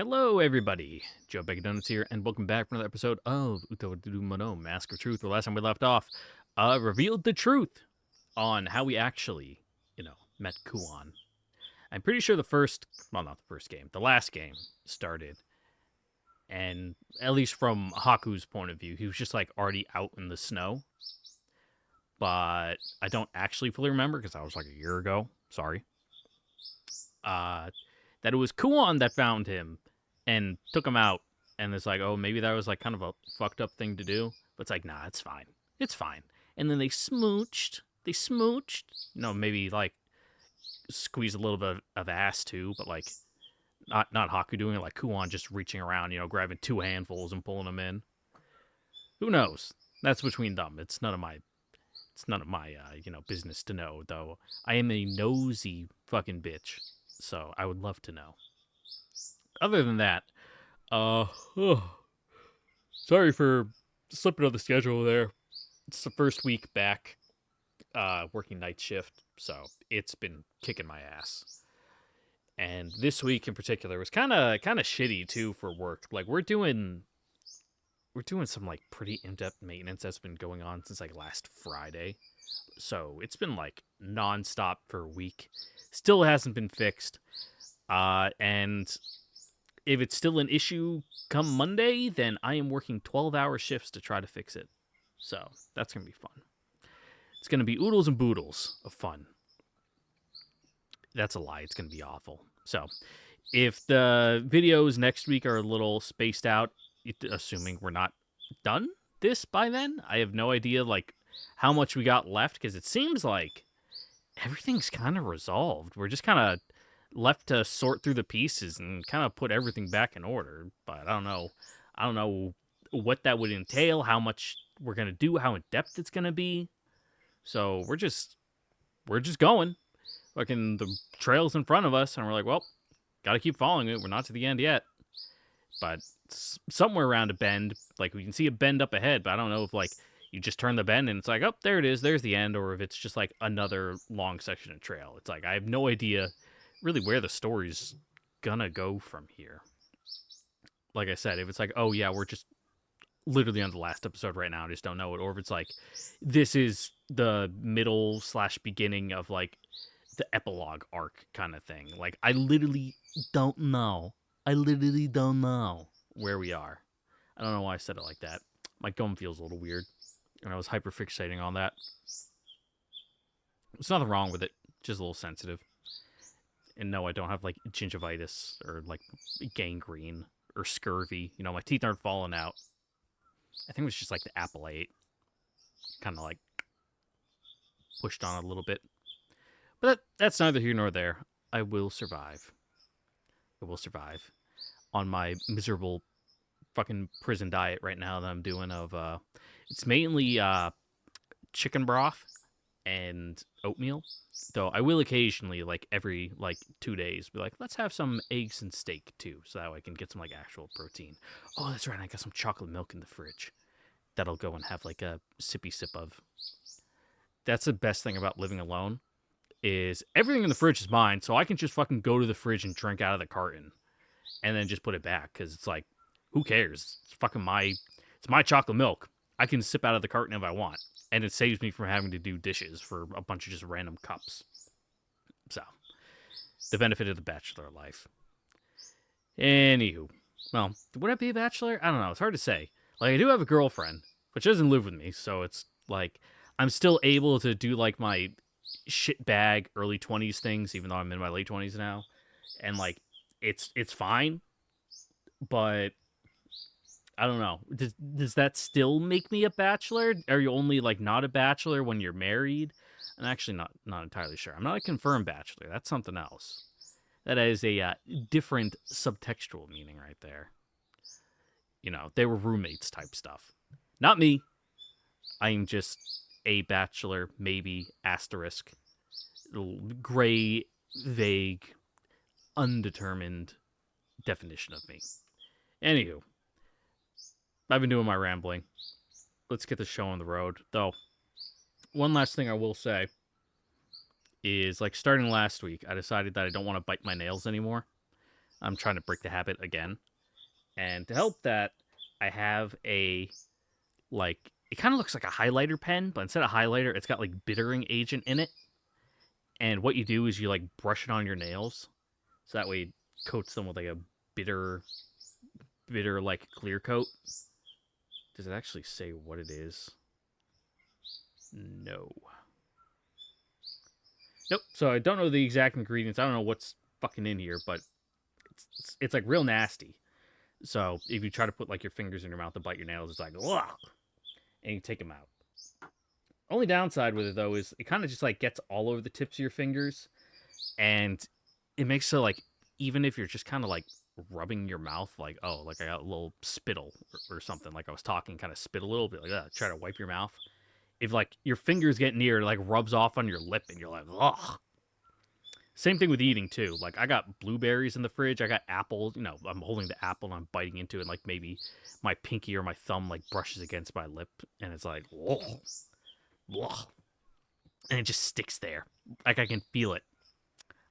Hello, everybody. Joe Bacon Donuts here, and welcome back for another episode of Utawarerumono, Mask of Truth. The last time we left off, revealed the truth on how we actually, met Kuon. I'm pretty sure not the first game, the last game started, and at least from Haku's point of view, he was just like already out in the snow. But I don't actually fully remember because I was like a year ago. Sorry. That it was Kuon that found him and took him out. And it's like, oh, maybe that was like kind of a fucked up thing to do. But it's like, nah, it's fine. It's fine. And then they smooched. Maybe like squeeze a little bit of ass too, but like not Haku doing it, like Kuon just reaching around, grabbing two handfuls and pulling them in. Who knows? That's between them. It's none of my business to know, though. I am a nosy fucking bitch, so I would love to know. Other than that, sorry for slipping on the schedule there. It's the first week back, working night shift, so it's been kicking my ass. And this week in particular was kind of shitty too for work. Like we're doing some like pretty in-depth maintenance that's been going on since like last Friday. So it's been like nonstop for a week. Still hasn't been fixed. And if it's still an issue come Monday, then I am working 12-hour shifts to try to fix it. So that's going to be fun. It's going to be oodles and boodles of fun. That's a lie. It's going to be awful. So if the videos next week are a little spaced out, assuming we're not done this by then, I have no idea like how much we got left, because it seems like everything's kind of resolved. We're just kind of left to sort through the pieces and kind of put everything back in order. But I don't know what that would entail, how much we're gonna do, how in depth it's gonna be. So we're just going. Fucking the trail's in front of us, and we're like, well, gotta keep following it. We're not to the end yet. But somewhere around a bend, like we can see a bend up ahead, but I don't know if like you just turn the bend and it's like, oh, there it is, there's the end, or if it's just like another long section of trail. It's like I have no idea really where the story's gonna go from here. Like I said, if it's like, oh yeah, we're just literally on the last episode right now, I just don't know it, or if it's like this is the middle / beginning of like the epilogue arc kind of thing. Like I literally don't know where we are. I don't know why I said it like that. My gum feels a little weird, and I was hyperfixating on that. There's nothing wrong with it, just a little sensitive. And no, I don't have like gingivitis or like gangrene or scurvy. My teeth aren't falling out. I think it was just like the apple I ate kind of like pushed on a little bit. But that's neither here nor there. I will survive. On my miserable fucking prison diet right now that I'm doing of it's mainly chicken broth and oatmeal, though I will occasionally, like every like 2 days, be like, let's have some eggs and steak too, so that way I can get some like actual protein. Oh, that's right, I got some chocolate milk in the fridge that'll go and have like a sippy sip of. That's the best thing about living alone, is everything in the fridge is mine, so I can just fucking go to the fridge and drink out of the carton and then just put it back, because it's like, who cares? It's fucking it's my chocolate milk. I can sip out of the carton if I want, and it saves me from having to do dishes for a bunch of just random cups. So, the benefit of the bachelor life. Anywho, well, would I be a bachelor? I don't know. It's hard to say. Like, I do have a girlfriend, but she doesn't live with me, so it's like I'm still able to do like my shitbag early 20s things, even though I'm in my late 20s now, and like it's fine, but I don't know. Does that still make me a bachelor? Are you only like not a bachelor when you're married? I'm actually not entirely sure. I'm not a confirmed bachelor. That's something else. That is a different subtextual meaning right there. They were roommates type stuff. Not me. I'm just a bachelor, maybe, asterisk. Gray, vague, undetermined definition of me. Anywho, I've been doing my rambling. Let's get the show on the road. Though, one last thing I will say is, like, starting last week, I decided that I don't want to bite my nails anymore. I'm trying to break the habit again. And to help that, I have a, like, it kind of looks like a highlighter pen, but instead of highlighter, it's got, like, bittering agent in it. And what you do is you, like, brush it on your nails. So that way it coats them with, like, a bitter, like, clear coat. Does it actually say what it is? No. Nope. So I don't know the exact ingredients. I don't know what's fucking in here, but it's like real nasty. So if you try to put like your fingers in your mouth to bite your nails, it's like, ugh, and you take them out. Only downside with it though is it kind of just like gets all over the tips of your fingers, and it makes so like even if you're just kind of like rubbing your mouth, like oh, like I got a little spittle or something, like I was talking, kind of spit a little bit, like try to wipe your mouth. If like your fingers get near, it like rubs off on your lip, and you're like, ugh. Same thing with eating too. Like I got blueberries in the fridge. I got apples. You know, I'm holding the apple and I'm biting into it. And like maybe my pinky or my thumb like brushes against my lip, and it's like, whoa, and it just sticks there. Like I can feel it.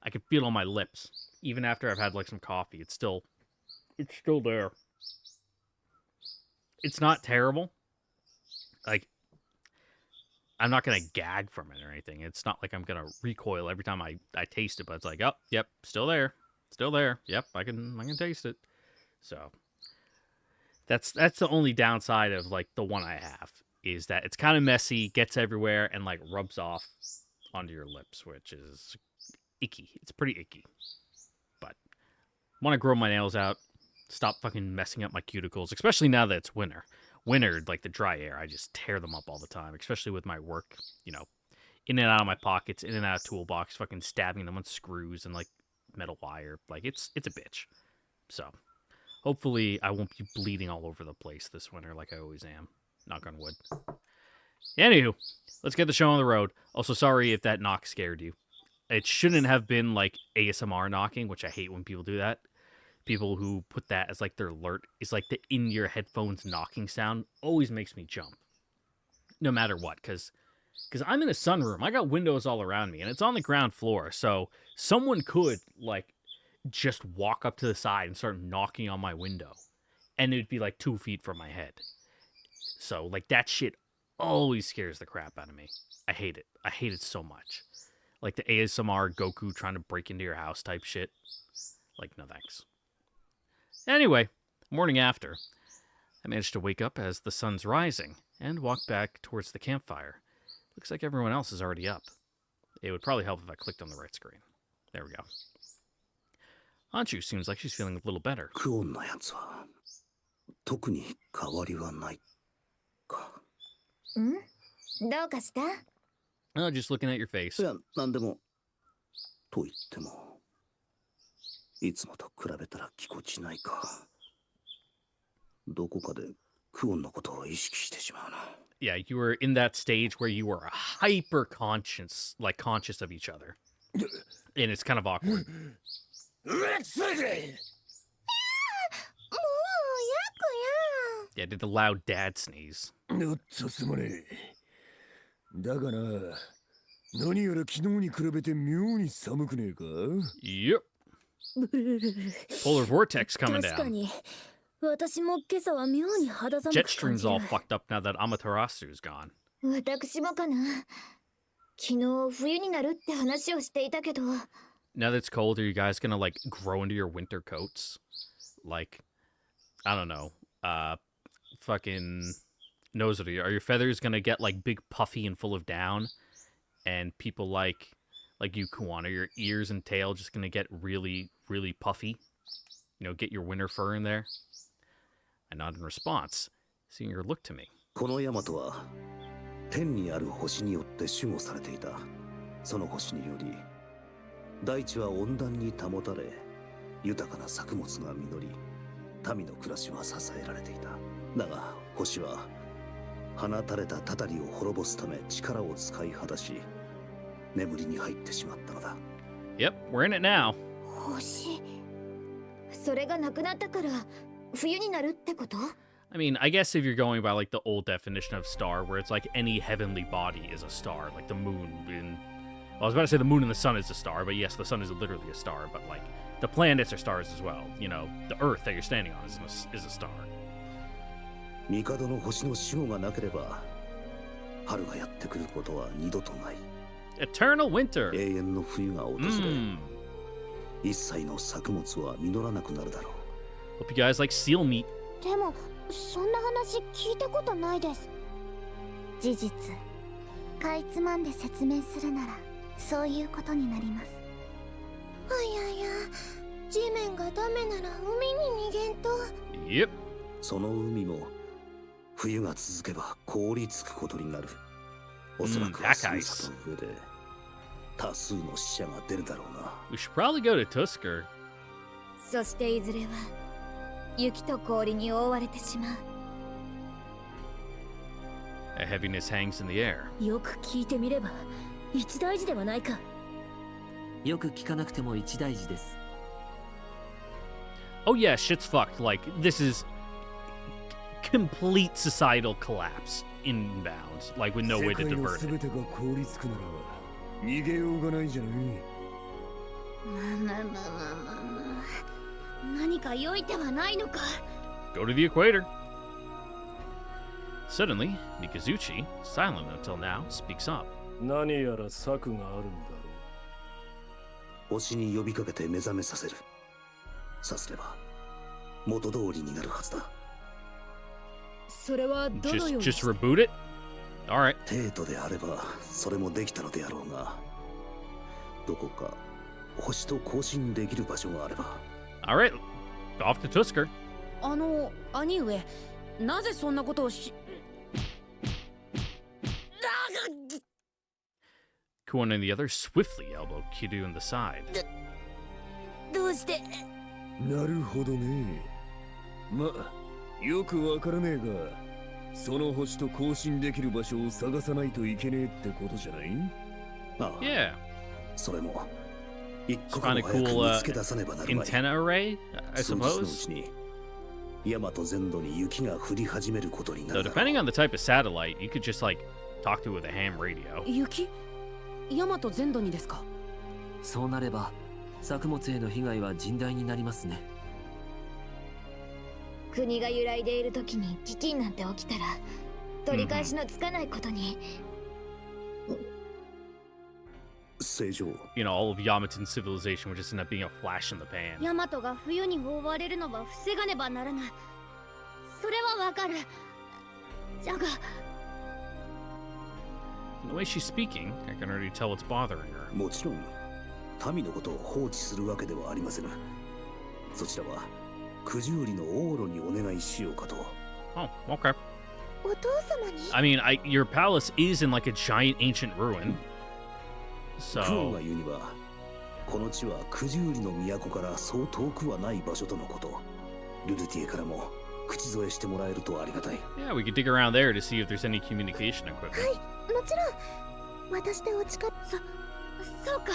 I can feel it on my lips, even after I've had like some coffee. It's still there. It's not terrible. Like I'm not gonna gag from it or anything. It's not like I'm gonna recoil every time I taste it, but it's like, oh, yep, still there. Yep, I can taste it. So that's the only downside of like the one I have is that it's kind of messy, gets everywhere, and like rubs off onto your lips, which is icky. It's pretty icky. But I want to grow my nails out, stop fucking messing up my cuticles, especially now that it's winter. Winter, like the dry air, I just tear them up all the time, especially with my work, you know, in and out of my pockets, in and out of toolbox, fucking stabbing them with screws and like metal wire. Like it's a bitch. So hopefully I won't be bleeding all over the place this winter like I always am. Knock on wood. Anywho, let's get the show on the road. Also, sorry if that knock scared you. It shouldn't have been like ASMR knocking, which I hate when people do that. People who put that as like their alert is like the in your headphones knocking sound always makes me jump, no matter what, because I'm in a sunroom. I got windows all around me, and it's on the ground floor, so someone could like just walk up to the side and start knocking on my window, and it'd be like 2 feet from my head. So like that shit always scares the crap out of me. I hate it. I hate it so much. Like the ASMR Goku trying to break into your house type shit. Like no thanks. Anyway, morning after, I managed to wake up as the sun's rising and walk back towards the campfire. Looks like everyone else is already up. It would probably help if I clicked on the right screen. There we go. Anju seems like she's feeling a little better. Oh, just looking at your face. いつもと比べたらぎこちないか。どこかでクオンのことを意識してしまうな。Yeah, you were in that stage where you were hyper conscious, like conscious of each other. And it's kind of awkward. Yeah, did the loud dad sneeze. だがな、何やら昨日に比べて妙に寒くねえか? Yep. Polar vortex coming down. Jet stream's all fucked up now that Amaterasu's gone. Now that it's cold, are you guys gonna like grow into your winter coats? Like, I don't know. Fucking Nosary, are your feathers gonna get like big, puffy, and full of down? And people like you, Kuan, are your ears and tail just gonna get really, really puffy? You know, get your winter fur in there? I nod in response, seeing your look to me. このヤマトは天にある星によって守護されていた。その星により大地は温暖に保たれ、豊かな作物が実り、民の暮らしは支えられていた。だが星は放たれたたたりを滅ぼすため力を使い果たし、眠りに入ってしまったのだ。Yep, we're in it now. 星。それがなくなったから冬になるってこと? I mean, I guess if you're going by like the old definition of star, where it's like any heavenly body is a star, like the moon. Well, I was about to say the moon and the sun is a star, but yes, the sun is literally a star. But like the planets are stars as well. You know, the Earth that you're standing on is a star. 帝の星の守護がなければ春がやってくることは二度とない。 Eternal winter. 永遠の冬が訪れ、一切の作物は実らなくなるだろう。 Hope you guys like seal meat. でもそんな話聞いたことないです。事実かいつまんで説明するならそういうことになります。いやいや、地面がダメなら海に逃げんと。 Yep. その海も冬が続けば凍りつくことになる。おそらくは寒さと上で多数の死者が出るだろうな。 We should probably go to Tusker. そしていずれは雪と氷に覆われてしまう。 A heaviness hangs in the air. よく聞いてみれば一大事ではないか。よく聞かなくても一大事です。 Oh yeah, shit's fucked. Like, this is complete societal collapse inbound. Like, with no way to 世界の divert 全 it. てが凍りつくなら逃げようがないじゃない。何か良い手はないのか。 Go to the equator. Suddenly, Mikazuchi, silent until now, speaks up. 何やら策があるんだろう。星に呼びかけて目覚めさせる。さすれば元通りになるはずだ。それはどのように Just reboot it? Alright. 帝都であればそれもできたのであろうが、どこか星と交信できる場所があれば。 Alright. Off to Tusker. 兄上、なぜそんなことをし。 Kuon and the other swiftly elbow Kiryu in the side. どうして。なるほどね。ま、よくわからねえが、その星と交信できる場所を探さないといけねえってことじゃない？ああ、 Yeah. それも一刻 Find も a 早く cool 見つけ出さねばなるまい。 antenna array, I 数日のう suppose. ちに大和全土に雪が降り始めることにな Though るだろう。 depending on the type of satellite, you could just like talk to it with a ham radio. 雪大和全土にですか。そうなれば作物への被害は甚大になりますね。国が揺らいでいる時に飢饉なんて起きたら取り返しのつかないことに。正常。 You know, all of Yamaton civilization would just end up being a flash in the pan. ヤマトが冬に覆われるのは防がねばならない。それはわかる。じゃが The way she's speaking, I can already tell what's bothering her. もちろん民のことを放置するわけではありません。そちらは九十里の往路にお願いしようかと。 Oh, okay. お父様に。 I mean, your palace is in like a giant ancient ruin. クオンが So, 言うにはこの地は九十里の都からそう遠くはない場所とのこと。ルルティエからも口添えしてもらえるとありがたい。 yeah, we could dig around there to see if there's any communication equipment. もちろん私でお誓い。そうか、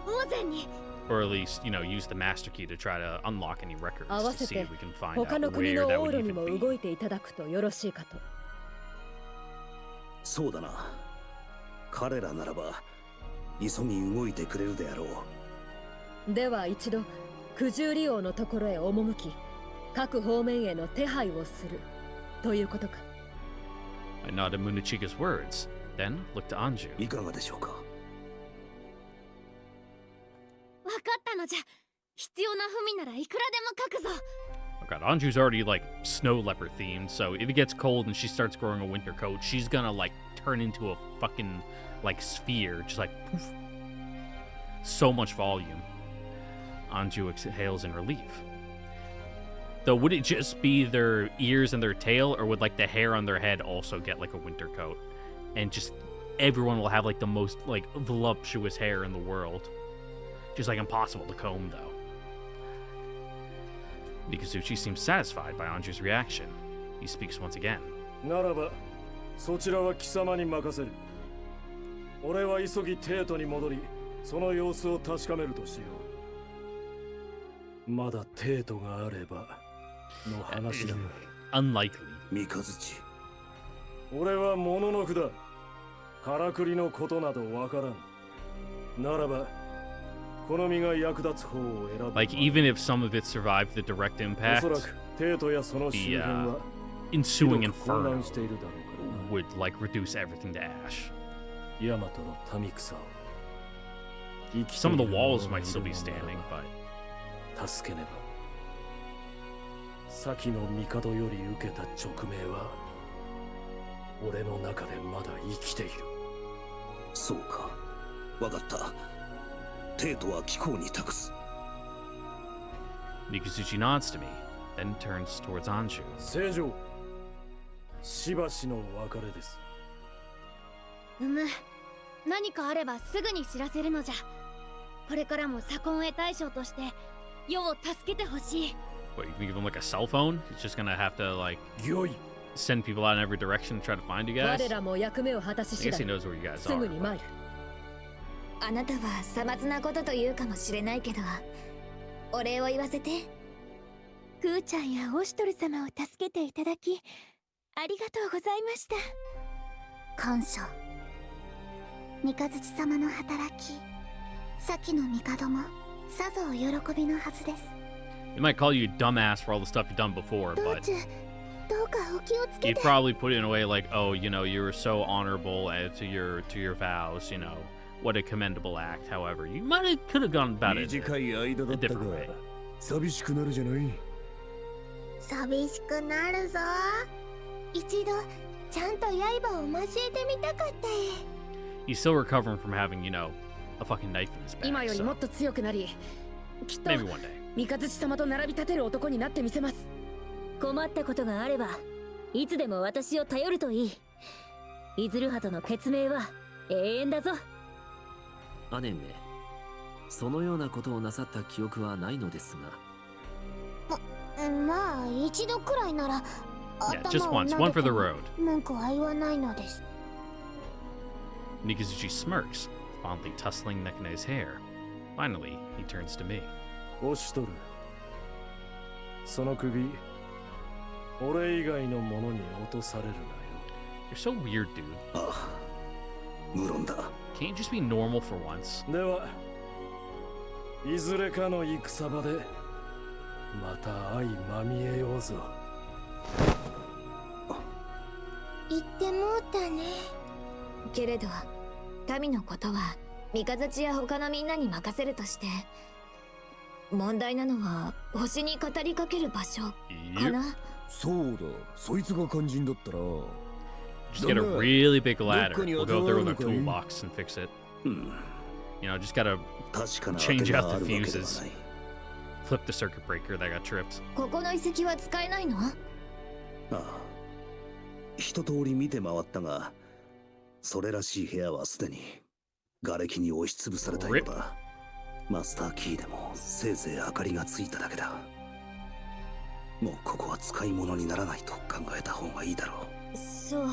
大勢に。 Or at least, you know, use the master key to try to unlock any records 合わ to せ see て if we can find 他 out の国 where の that 往 would 路に even も be. 動いていただくとよろしいかと。そうだな。彼らならば急ぎ動いてくれるであろう。では一度九十里王のところへ赴き、各方面への手配をするということか。 I nodded Munachika's words, then looked to Anju. いかがでしょうか。わかったのじゃ。必要な文ならいくらでも書くぞ。 Oh god, Anju's already like snow leopard themed, so if it gets cold and she starts growing a winter coat, she's gonna like turn into a fucking like sphere, just like poof. So much volume. Anju exhales in relief. Though, would it just be their ears and their tail, or would like the hair on their head also get like a winter coat? And just everyone will have like the most like voluptuous hair in the world. Just like impossible to comb though. Mikazuchi seems satisfied by Anju's reaction. He speaks once again. ならばそちらは貴様に任せる。俺は急ぎ帝都に戻り、その様子を確かめるとしよう。まだ帝都があればの話だ。 Unlikely. 三日月。俺はもののくだ。からくりのことなどわからん。ならば好みが役立つ方を選ぶ。 Like, even if some of it survived the direct お impact, そらくテートやその周辺は ensuing ひどく混 inferno 乱しているだろうからな。 would, like, reduce everything to ash. ヤマトの民草を生きて Some of い the る walls 者が might い still る be のな standing, ら but ば助けねば。先の帝より受けた勅命は俺の中でまだ生きている。そうか、わかった。テートは貴公に託す。 Nikuzuchi nods to me, then turns towards Anshu. 正常、しばしの別れです。何かあればすぐに知らせるのじゃ。これからも左近衛大将として世を助けてほしい。 What, you can give him like a cell phone? He's just gonna have to, like, よい。 send people out in every direction to try to find you guys? 我らも役目を果たし I 次 guess he 第 knows where you guys す are. ぐに but- 参る。あなたはさまつなことと言うかもしれないけど、お礼を言わせて。クーちゃんやオシュトル様を助けていただきありがとうございました。感謝。三日月様の働き、先の帝もさぞお喜びのはずです。 He might call you dumbass for all the stuff you've done before, 道 but 中どうかお気をつけ he'd て。 probably put it in a way like, oh, you know, you were so honorable to your vows, you know, what a commendable act. However, you could have gone about it 短い間だ a ったが different way. 寂しくなるじゃない。寂しくなるぞ。一度ちゃんと刃を交えてみたかった。 He's still recovering from having, you know, a fucking knife in his back. 今より So もっと強くなり、きっと maybe one day. 三日月様と並び立てる男になってみせます。困ったことがあればいつでも私を頼るといい。イズルハとの決命は永遠だぞ。姉上、そのようなことをなさった記憶はないのですが。まあ一度くらいなら Yeah, just 頭を once. 撫 One で for て the も road. 文句は言わないのです。 Nikuzuchi smirks, fondly tussling Nekune's hair. Finally, he turns to me. オシュトル、その首俺以外の者に落とされるなよ。 You're so weird, dude. ああ、無論だ。 Can't you just be normal for once? ではいずれかの戦場でまた相まみえようぞ。言ってもうたね。けれど民のことは三日月や他のみんなに任せるとして、問題なのは星に語りかける場所か Yep. な。そうだ、そいつが肝心だったら。 Just get a really big ladder. Look on your We'll go there with our door, okay? toolbox and fix it. うん、 You know, just gotta 確かな Change 当てが out あ the るわけでは fuses. ない。 flip the circuit breaker that got tripped. ここの遺跡は使えないの？ああ、一通り見て回ったが、それらしい部屋はすでに瓦礫に押しつぶされたようだ。マスターキーでもせいぜい明かりがついただけだ。もうここは使い物にならないと考えた方がいいだろそう。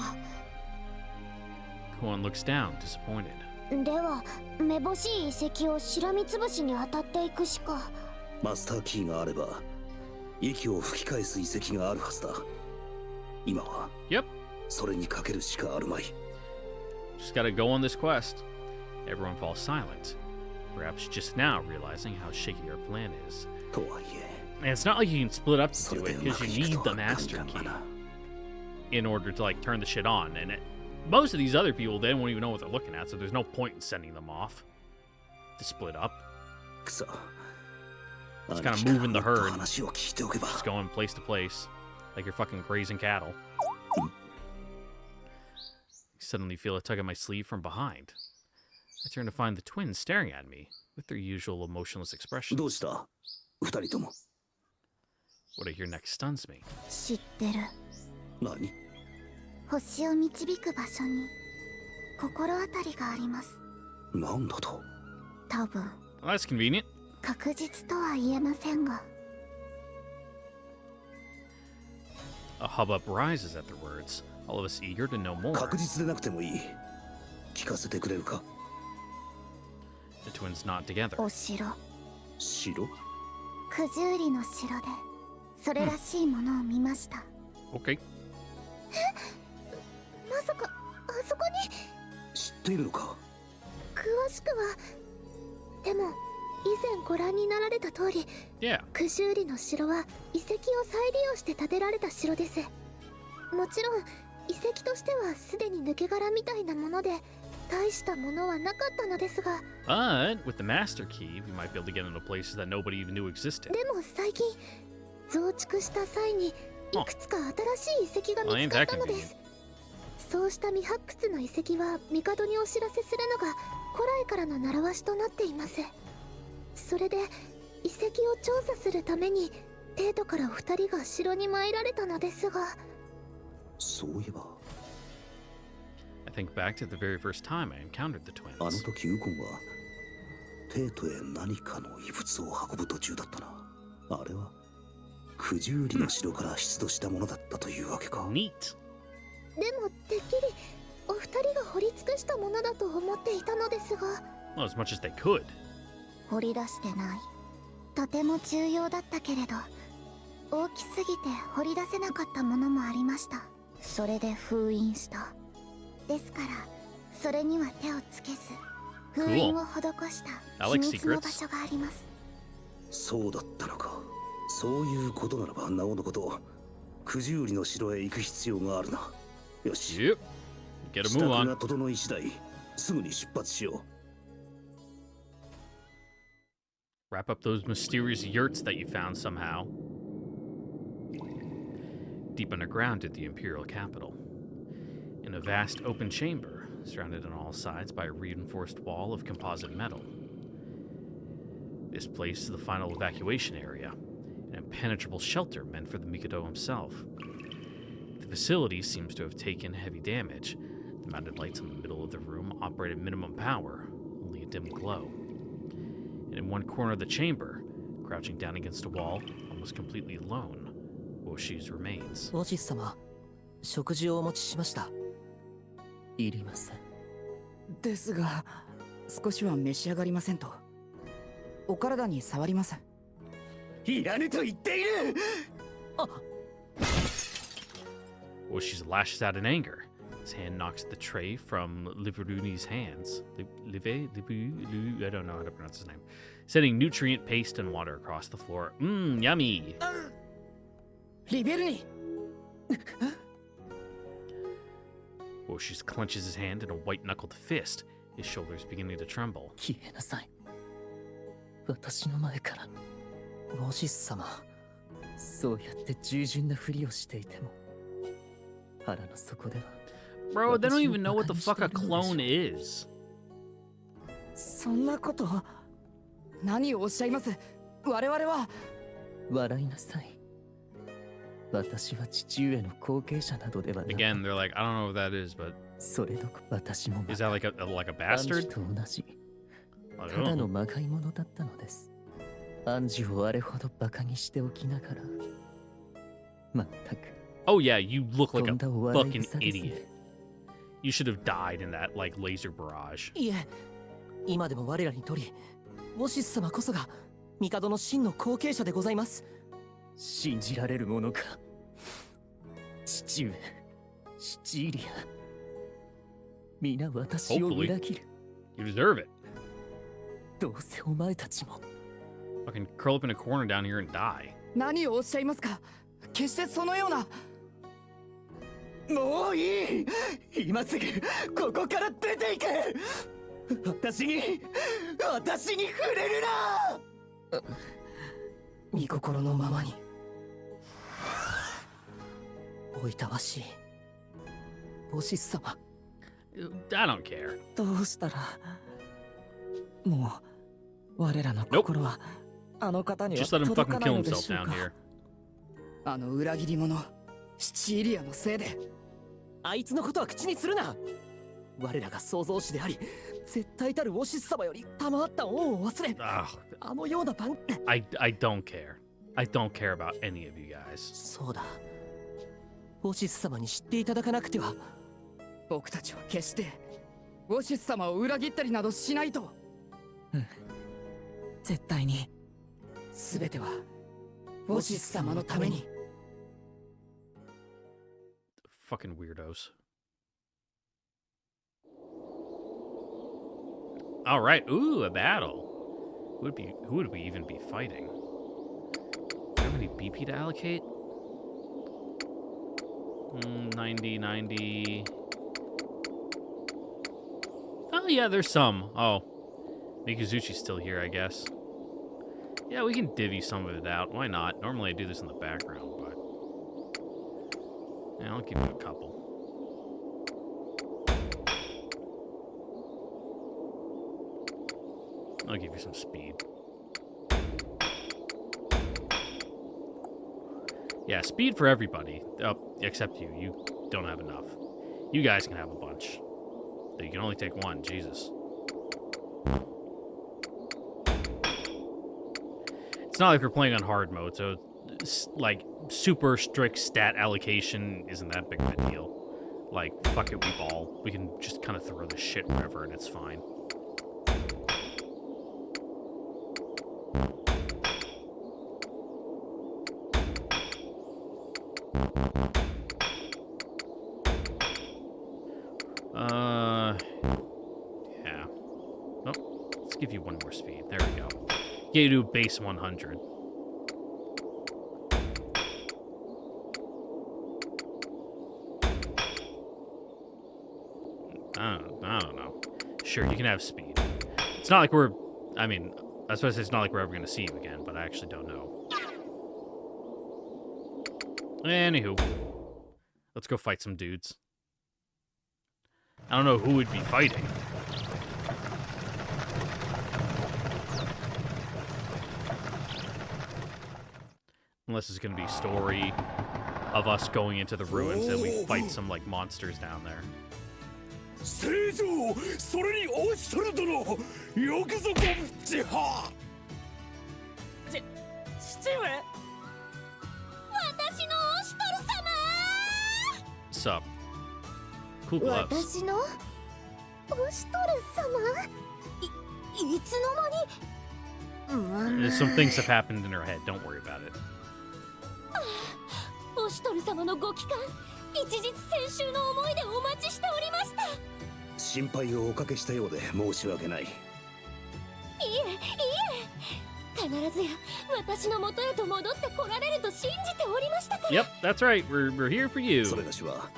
Koan looks down, disappointed. ではめぼしい遺跡をしらみつぶしに当たっていくしか。う。マスターキーがあれば息を吹き返す遺跡があるはずだ。今は Yep. それにかけるしかあるまい。 Just gotta go on this quest. Everyone falls silent, perhaps just now realizing how shaky our plan is. とはいえ、 And it's not like you can split up そ to れ do で it うま because く you いく need と the は master ガンガン key だな。 in order to like turn the shit on. And most of these other people, they won't even know what they're looking at, so there's no point in sending them off to split up. くそ。 Just kinda 兄貴から moving the もっと herd. 話を聞いておけば。 Just going place to place, like you're fucking grazing cattle. Suddenly feel a tug at my sleeve from behind. I turn to find the twins staring at me with their usual emotionless ど expression. うした二人とも。 What I hear next stuns me. 知ってる。何星を導く場所に心当たりがあります。なんだと。多分 Well, that's convenient. 確実とは言えませんが。 A hubbub rises at their words, all of us eager to know more. 確実でなくてもいい。聞かせてくれるか。 The twins nod together. お城、城九十里の城でそれらしいものを見ました。 Okay. まさかあそこに。知っているのか。詳しくは。でも以前ご覧になられた通り、 Yeah. 九十里の城は遺跡を再利用して建てられた城です。もちろん遺跡としてはすでに抜け殻みたいなもので大したものはなかったのですが、 But with the master key, we might be able to get into places that nobody even knew existed. でも最近増築した際にいくつか新しい遺跡が見つかったのです。そうした未発掘の遺跡は帝にお知らせするのが古来からの習わしとなっています。それで遺跡を調査するために帝都からお二人が城に参られたのですが、そういえば I think back to the very first time I encountered the あの twins. 時ウコンは帝都へ何かの遺物を運ぶ途中だったな。あれは九十里の城から出土したものだったというわけか。 Neat. でもてっきりお二人が掘り尽くしたものだと思っていたのですが、 Well, as much as they could. 掘り出してない。とても重要だったけれど大きすぎて掘り出せなかったものもありました。それで封印した。ですからそれには手をつけず封印を施した秘密の場所があります。そうだったのか。そういうことならばなおのこと九十里の城へ行く必要があるな。よし、 Yep. Get a 支 move 度 on. が整い次第すぐに出発しよ Wrap up those mysterious yurts that you found somehow. Deep underground at the Imperial capital. In a vast open chamber, surrounded on all sides by a reinforced wall of composite metal. This place is the final evacuation area, an impenetrable shelter meant for the Mikado himself. The facility seems to have taken heavy damage. The mounted lights in the middle of the room operate at minimum power, only a dim glow. And in one corner of the chamber, crouching down against a wall, almost completely alone, Woshi's remains. ウォシス様、食事をお持ちしました。いりません。ですが、少しは召し上がりませんと。お体に触ります。いらぬと言っている。Woshi lashes out in anger. His hand knocks the tray from Liveruni's hands. I don't know how to pronounce his name. Sending nutrient paste and water across the floor. Mmm, yummy. リベルニ。Woshi clenches his hand in a white-knuckled fist, his shoulders beginning to tremble. 消えなさい。私の前から。ウォシス様、そうやって従順なふりをしていても、腹の底では。Bro, they don't even know what the fuck a clone is. そんなこと。何をおっしゃいます。我々は。笑いなさい。私は父上の後継者などではない。Again, they're like, I don't know what that is, but それどこ私も is that like a アン bastard? ジと同じ。 I た don't だ know. のまがいものだったのです。アンジをあれほどバカにしておきながら。まったく。Oh yeah, you look like a とんだお笑い fucking 草ですね idiot. You should have died in that like laser barrage. いえ、今でも我らにとり、ウォシス様こそが帝の真の後継者でございます。信じられるものか。父上、シチーリア、皆私を裏切る。 You deserve it. どうせお前たちも。 Fucking curl up in a corner down here and die. 何をおっしゃいますか。決してそのような。もういい。今すぐここから出ていけ。私に触れるな。見心のままに。おいたわしい。ボシス様。I don't care. どうしたら。もう我らの心はあの方には Just let him 届 fucking かない kill ので himself しょう down か。 here. あの裏切り者シチーリアのせいで。あいつのことは口にするな。我らが創造主であり、絶対たるウォシス様より賜った恩を忘れ、 Ugh, あのような番。I don't care. I don't care about any of you guys. そうだ。ウォシス様に知っていただかなくては。僕たちは決してウォシス様を裏切ったりなどしないと。絶対に全てはウォシス様のために。 Fucking weirdos. All right. Ooh, a battle. Who would we even be fighting? Do I have any BP to allocate? 90, 90. Oh yeah, there's some. Oh, Mikazuchi's still here, I guess. Yeah, we can divvy some of it out. Why not? Normally I do this in the background, but yeah, I'll give you a couple. I'll give you some speed. Yeah, speed for everybody. Oh, except you. You don't have enough. You guys can have a bunch. But you can only take one. Jesus. It's not like we're playing on hard mode, so like super strict stat allocation isn't that big of a deal. Like, fuck it, we ball. We can just kind of throw this shit wherever and it's fine. Yeah. Oh, let's give you one more speed. There we go. Get you to base 100. I don't know. Sure, you can have speed. It's not like we're... I mean, I was supposed to say it's not like we're ever going to see you again, but I actually don't know. Anywho. Let's go fight some dudes. I don't know who would be fighting. Unless it's going to be a story of us going into the ruins and we fight some, like, monsters down there. 正常それにオシトル殿よくぞご無事は父上私のオシトル様 Sup? Cool gloves. 私のオシトル様いつの間に Some things have happened in her head. Don't worry about it. オシトル様のご帰還一日先週の思いでお待ちしておりました。心配をおかけしたようで申し訳ない。いえ必ずや私の元へと戻って来られると信じておりましたから。 Yep, that's right. We're here for you. それがしは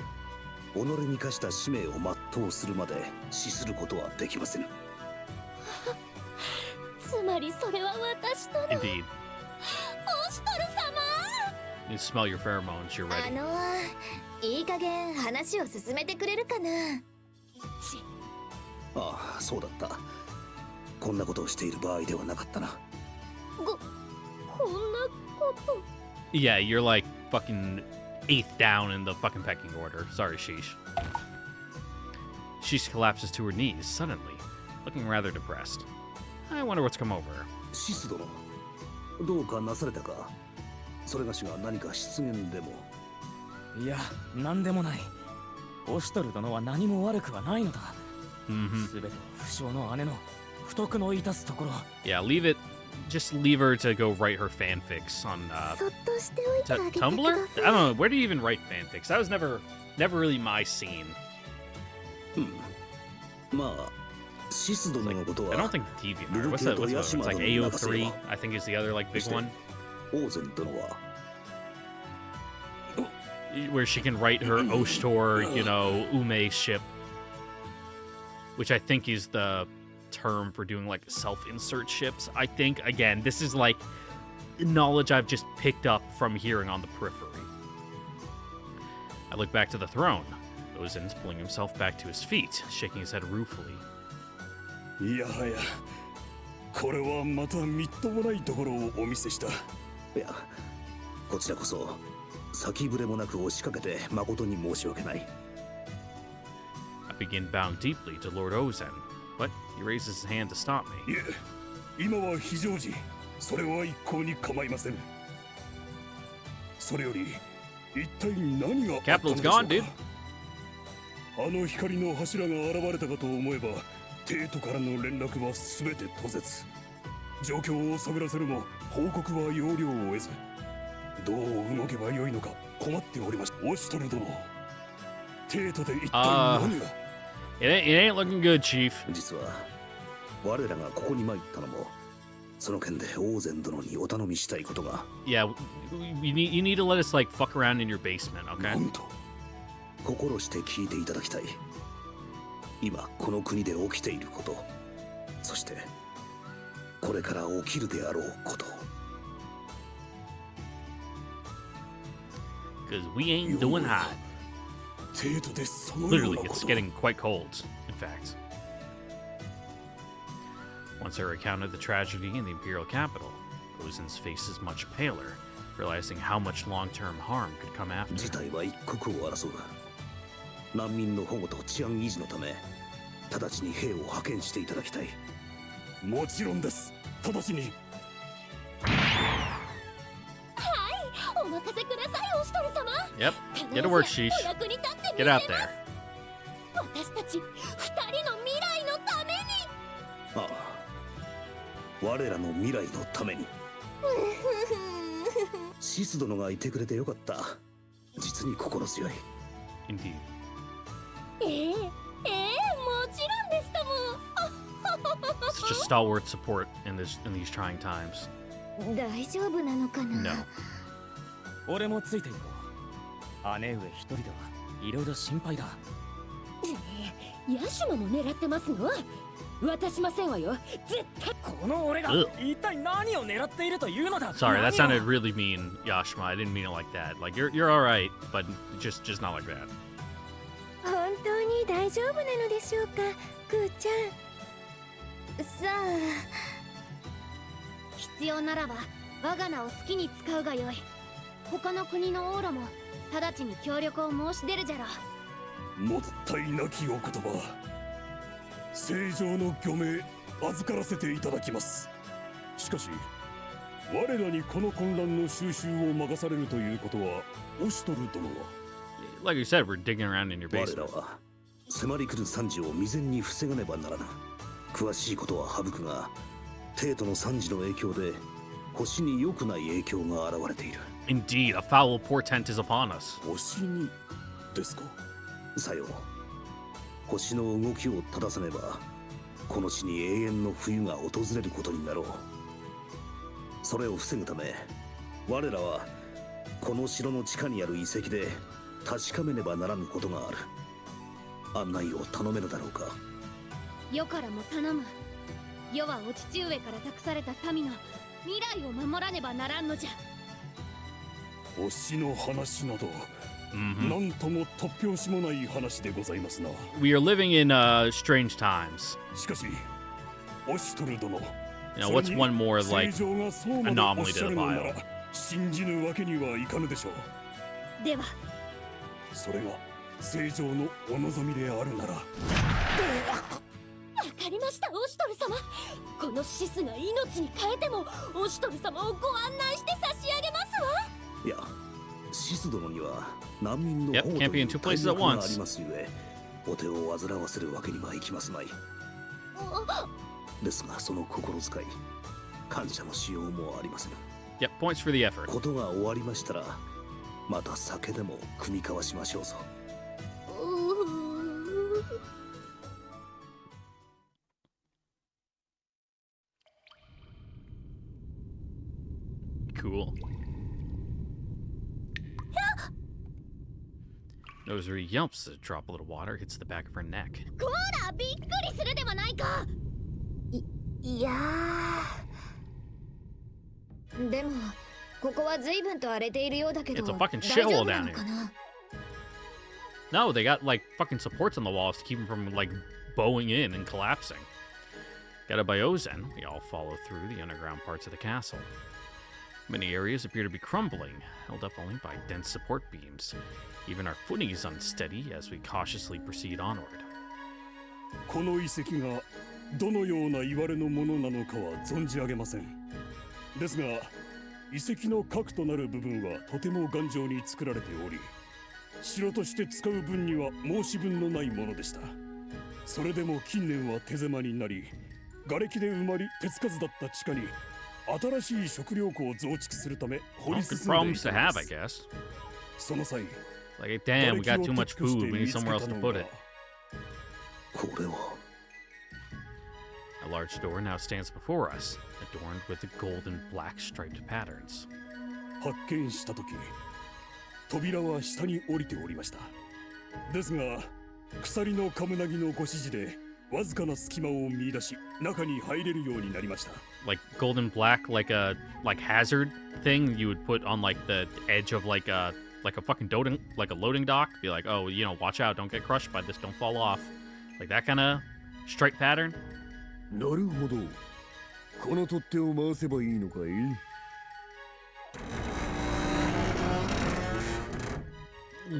己に課した使命を全うするまで死することはできません。つまりそれは私との Indeed. オシトル様。 You smell your pheromones. You're ready. いい加減話を進めてくれるかな。ああ、そうだった。こんなことをしている場合ではなかったな。こんなこと。 Yeah, you're like fucking 8th down in the fucking pecking order. Sorry, Sheesh. Sheesh collapses to her knees suddenly, looking rather depressed. I wonder what's come over her. シス殿、どうかなされたか。それがしが何か失言でも。いや、なんでもない。オシトル殿は何も悪くはないのだ。すべて不詳の姉の不徳の致すところ。 Yeah, leave it. Just leave her to go write her fanfics on そっとしておいてあげてください。 Tumblr? I don't know. Where do you even write fanfics? That was never really my scene. まあ、シス殿のことは I don't think DeviantArt. What's that? It's like AO3, I think is the other like big one. オーゼン殿は Where she can write her Ostor, you know, Ume ship. Which I think is the term for doing like self-insert ships. I think, again, this is like knowledge I've just picked up from hearing on the periphery. I look back to the throne. Ozen's pulling himself back to his feet, shaking his head ruefully. いやはやこれはまたみっともないところをお見せした。いや、こちらこそ先触れもなく押しかけて誠に申し訳ない。 I begin bowing deeply to Lord Ozen, but he raises his hand to stop me. いえ、今は非常時。それは一向に構いません。それより一体何があったのでしょうか。 Capital's gone, dude. あの光の柱が現れたかと思えば、帝都からの連絡は全て途絶。状況を探らせるも報告は要領を得ず、どう動けばよいのか困っておりました。オシトル殿、帝都で一体何が It ain't looking good, Chief. 実は我らがここに参ったのもその件で王禅殿にお頼みしたいことが。Yeah, you need to let us like fuck around in your basement, な okay? んと心して聞いていただきたい。今この国で起きていること、そしてこれから起きるであろうこと。Because we ain't doing hot. 帝都でそのよう Literally, なこ it's と。 getting quite cold, in fact. Once I recounted the tragedy in the Imperial capital, Ozen's face is much paler, realizing how much long-term harm could come after. 事態は一刻を争う。難民の保護と治安維持のため、直ちに兵を派遣していただきたい。もちろんです。直ちに。お任せください、おしとる様。 Yep, get to work, Sheesh. お役に立ってみせ Get ま out す。 there. 私たち二人の未来のために。ああ、我らの未来のために。シス殿がいてくれてよかった。実に心強い。Indeed. もちろんですとも。 Such a stalwart support in these trying times. 大丈夫なのかな。 No. 俺もついていこう。姉上一人ではいろいろ心配だ。ヤシュマも狙ってますの？渡しませんわよ。絶対。この俺が Ugh. 一体何を狙っているというのだ。 Sorry, that 何を sounded really mean, Yashima. I didn't mean it like that. Like you're all right, but just not like that. 本当に大丈夫なのでしょうか、クーちゃん。さあ、必要ならば我が名を好きに使うがよい。他の国の王らも直ちに協力を申し出るじゃろう。もったいなきお言葉。正常の御命預からせていただきます。しかし我らにこの混乱の収拾を任されるということは、オシトル殿は。 Like you said, we're digging around in your 我ら basement. は迫り来る惨事を未然に防がねばならぬ。詳しいことは省くが、帝都の惨事の影響で星に良くない影響が現れている。 Indeed, a foul portent is upon us. 星にですか。さよう。星の動きを正さねば、この地に永遠の冬が訪れることになろう。それを防ぐため、我らはこの城の地下にある遺跡で確かめねばならぬことがある。案内を頼めるだろうか。世からも頼む。世はお父上から託された民の未来を守らねばならんのじゃ。星の話など、 Mhm. なんとも突拍子もない話でございますな。 We are living in strange times. しかし、オシトル殿、 You know, what's one more 正 like 常がそうまでおっ anomaly し to ゃ the るのな file? ら信じぬわけにはいかぬでしょう。では、それが正常のお望みであるなら。わかりました、オシトル様。このシスが命に変えてもオシトル様をご案内して差し上げますわ。いや、シス殿には難民の Yep, 保護 can't と be い in う two 大 places 役 at があ once. りますゆえ、お手を煩わせるわけにはいきますまい。ですが、その心遣い、感謝のしようもありません。 Yep, points for the effort. ことが終わりましたら、また酒でも酌み交わしましょうぞ。Cool. Nosary yelps as a drop of little water hits the back of her neck. こら、びっくりするではないか。いやー。でも、ここは随分と荒れているようだけど、 It's a fucking 大丈 shithole 夫な down の here. かな。 No, they got like fucking supports on the walls to keep them from like bowing in and collapsing. Guided by Ozen, we all follow through the underground parts of the castle. Many areas appear to be crumbling, held up only by dense support beams. Even our footing is unsteady as we cautiously proceed onward. この遺跡がどのような言われのものなのかは存じ上げません。ですが、遺跡の核となる部分はとても頑丈に作られており、城として使う分には申し分のないものでした。それでも近年は手狭になり、瓦礫で埋まり手つかずだった地下に新しい食料庫を増築するため掘 Well, り good 進んでい problems た to の have, で I す。 guess. その際、 Like, damn, we got too much 瓦礫を food. We need 撤去して somewhere else to put it. これは A large door now stands before us, adorned with the gold and black striped patterns. 発見した時扉は下に降りておりました。ですが鎖のカムナギのご指示でわずかな隙間を見出し中に入れるようになりました。 Like gold and black, like a hazard thing you would put on like the edge of like a fucking loading dock. Be like, oh, you know, watch out, don't get crushed by this, don't fall off. Like that kind of stripe pattern. なるほど。この取っ手を回せばいいのかい？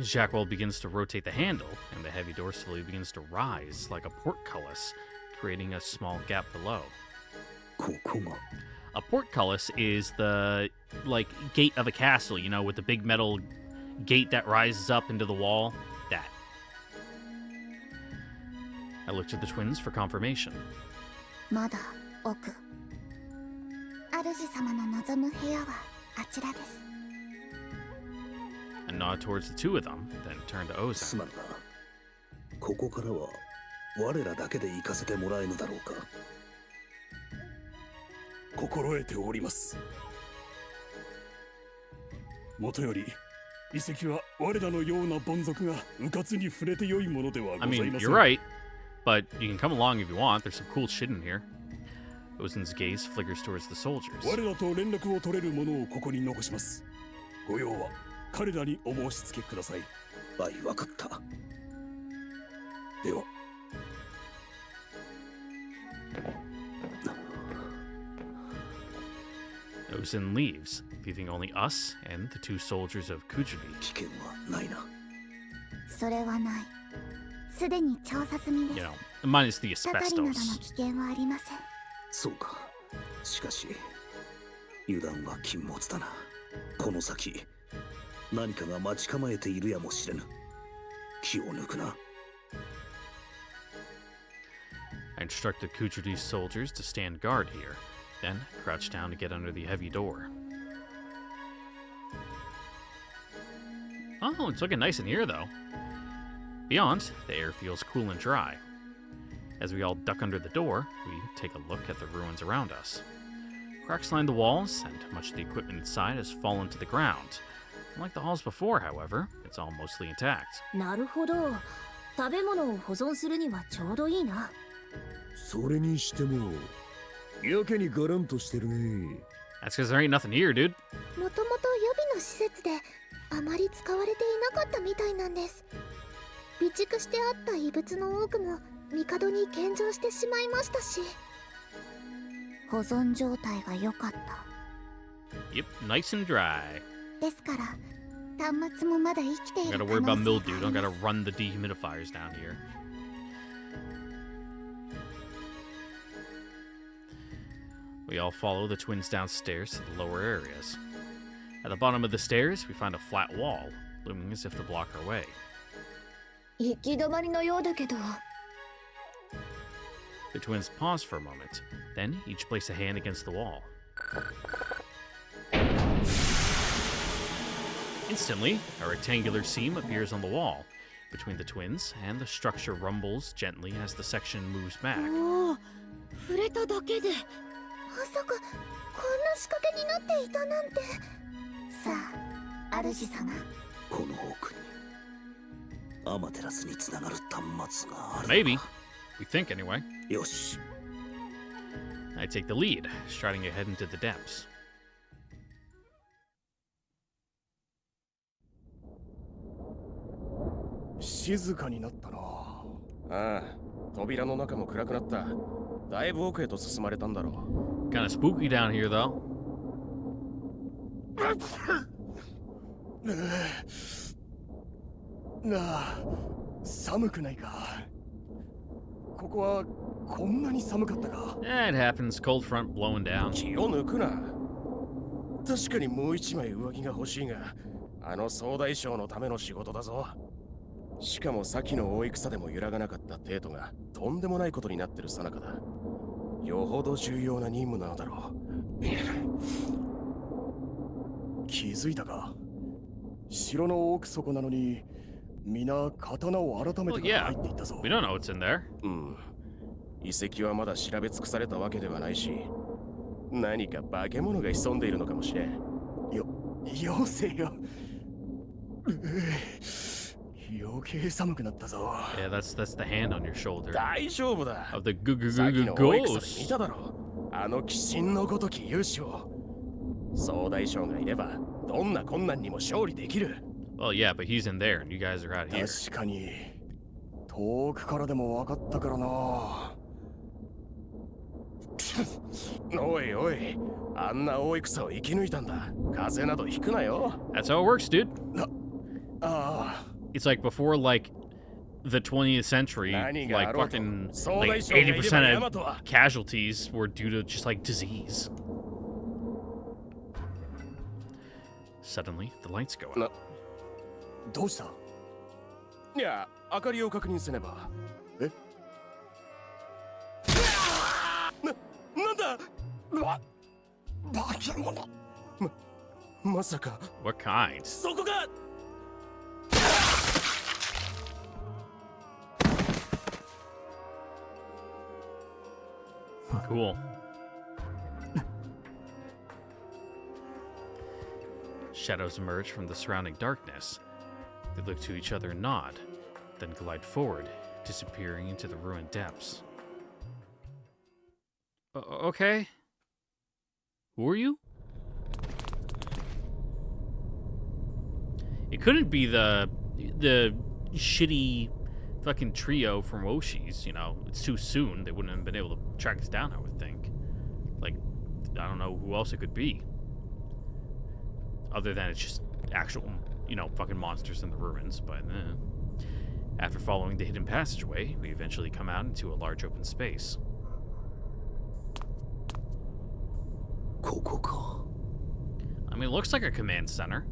Jackwell begins to rotate the handle, and the heavy door slowly begins to rise like a portcullis, creating a small gap below. ここが A portcullis is the, like, gate of a castle, you know, with the big metal gate that rises up into the wall. That. I looked at the twins for confirmation. まだ奥。主様の望む部屋はあちらです。 I nod towards the two of them, then turned to す Ozan. まんな。ここからは我らだけで行かせてもらえぬだろうか。心得ております。もとより遺跡は我らのような凡族が迂闊に触れて良いものでは I ござい mean, ませ you're ん。 right, but you can come along if you want. There's some cool shit in here. Ozan's gaze flickers towards the soldiers. 我らと連絡を取れるものをここに残します。ご用は彼らにお申し付けください。はい、わかった。では。 Ozan leaves, leaving only us and the two soldiers of Kuchuri. 危険はないな。それはない。すでに調査済みです。 You know, minus the たたりなどの asbestos. 危険はありません。そうか。しかし油断は禁物だな。この先何かが待ち構えているやもしれぬ。気を抜くな。 I instructed Kuchuri's soldiers to stand guard here, then crouched down to get under the heavy door. Oh, it's looking nice in here, though. Beyond, the air feels cool and dry. As we all duck under the door, we take a look at the ruins around us. Cracks line the walls, and much of the equipment inside has fallen to the ground. Unlike the halls before, however, it's all mostly intact. なるほど。食べ物を保存するにはちょうどいいな。それにしてもやけにガランとしてるね。 That's because there ain't nothing here, dude. もともと予備の施設であまり使われていなかったみたいなんです。備蓄してあった遺物の多くも帝に献上してしまいましたし、保存状態が良かった。 Yep, nice and dry. ですから端末もまだ生きてい Don't る gotta 可 worry 能 about 性 mildew. があ Don't り gotta ます。 run the dehumidifiers down here. We all follow the twins downstairs to the lower areas. At the bottom of the stairs, we find a flat wall, looming as if to block our way. 行き止まりのようだけど。 The twins pause for a moment, then each place a hand against the wall. Instantly, a rectangular seam appears on the wall between the twins, and the structure rumbles gently as the section moves back. おお、触れただけで。まさかこんな仕掛けになっていたなんて。さあ、主様。この奥にアマテラスにつながる端末がある。 Maybe. We think, anyway. よし。 I take the lead, striding ahead into the depths. 静かになったな。ああ、扉の中も暗くなった。だいぶ奥へと進まれたんだろう。 Kinda spooky down here, though. なあ、寒くないか。ここはこんなに寒かったか。 Eh, it happens. Cold front blowing down. 気を抜くな。確かにもう一枚上着が欲しいが、あの総大将のための仕事だぞ。しかも先の大戦でも揺らがなかったテートがとんでもないことになってるさなかだ。よほど重要な任務なのだろう。気づいたか。城の奥底なのに皆刀を改め Well, てから yeah. 入っていったぞ。 We don't know what's in there. うん。遺跡はまだ調べ尽くされたわけではないし、何か化け物が潜んでいるのかもしれん。妖精よ。余計寒くなったぞ。Yeah, that's the hand on your shoulder 大丈夫だ。 of the さっきの大戦で見 ghost. ただろ。あの鬼神のごとき勇士を。総大将がいれば、どんな困難にも勝利できる。Well, yeah, but he's in there and you guys are out here. 確かに遠くからでも分かったからな。おいおい、あんな大戦を生き抜いたんだ。風邪などひくなよ。 That's how it works, dude. ああ It's like before, like, the 20th century, 何が like あろうと、 fucking 総 like 大将がいれば 80% ヤマ of トは。 casualties were due to just like disease. Suddenly, the lights go out. どうした？いや、明かりを確認せねば。え？なんだ。化け物。まさか What kind? そこが。 Cool. Shadows emerge from the surrounding darkness. They look to each other and nod, then glide forward, disappearing into the ruined depths. Okay. Who are you? It couldn't be the shitty fucking trio from Woshi's, you know. It's too soon. They wouldn't have been able to track us down, I would think. Like, I don't know who else it could be. Other than it's just actual, you know, fucking monsters in the ruins, but after following the hidden passageway, we eventually come out into a large open space. ここか。 I mean, it looks like a command center.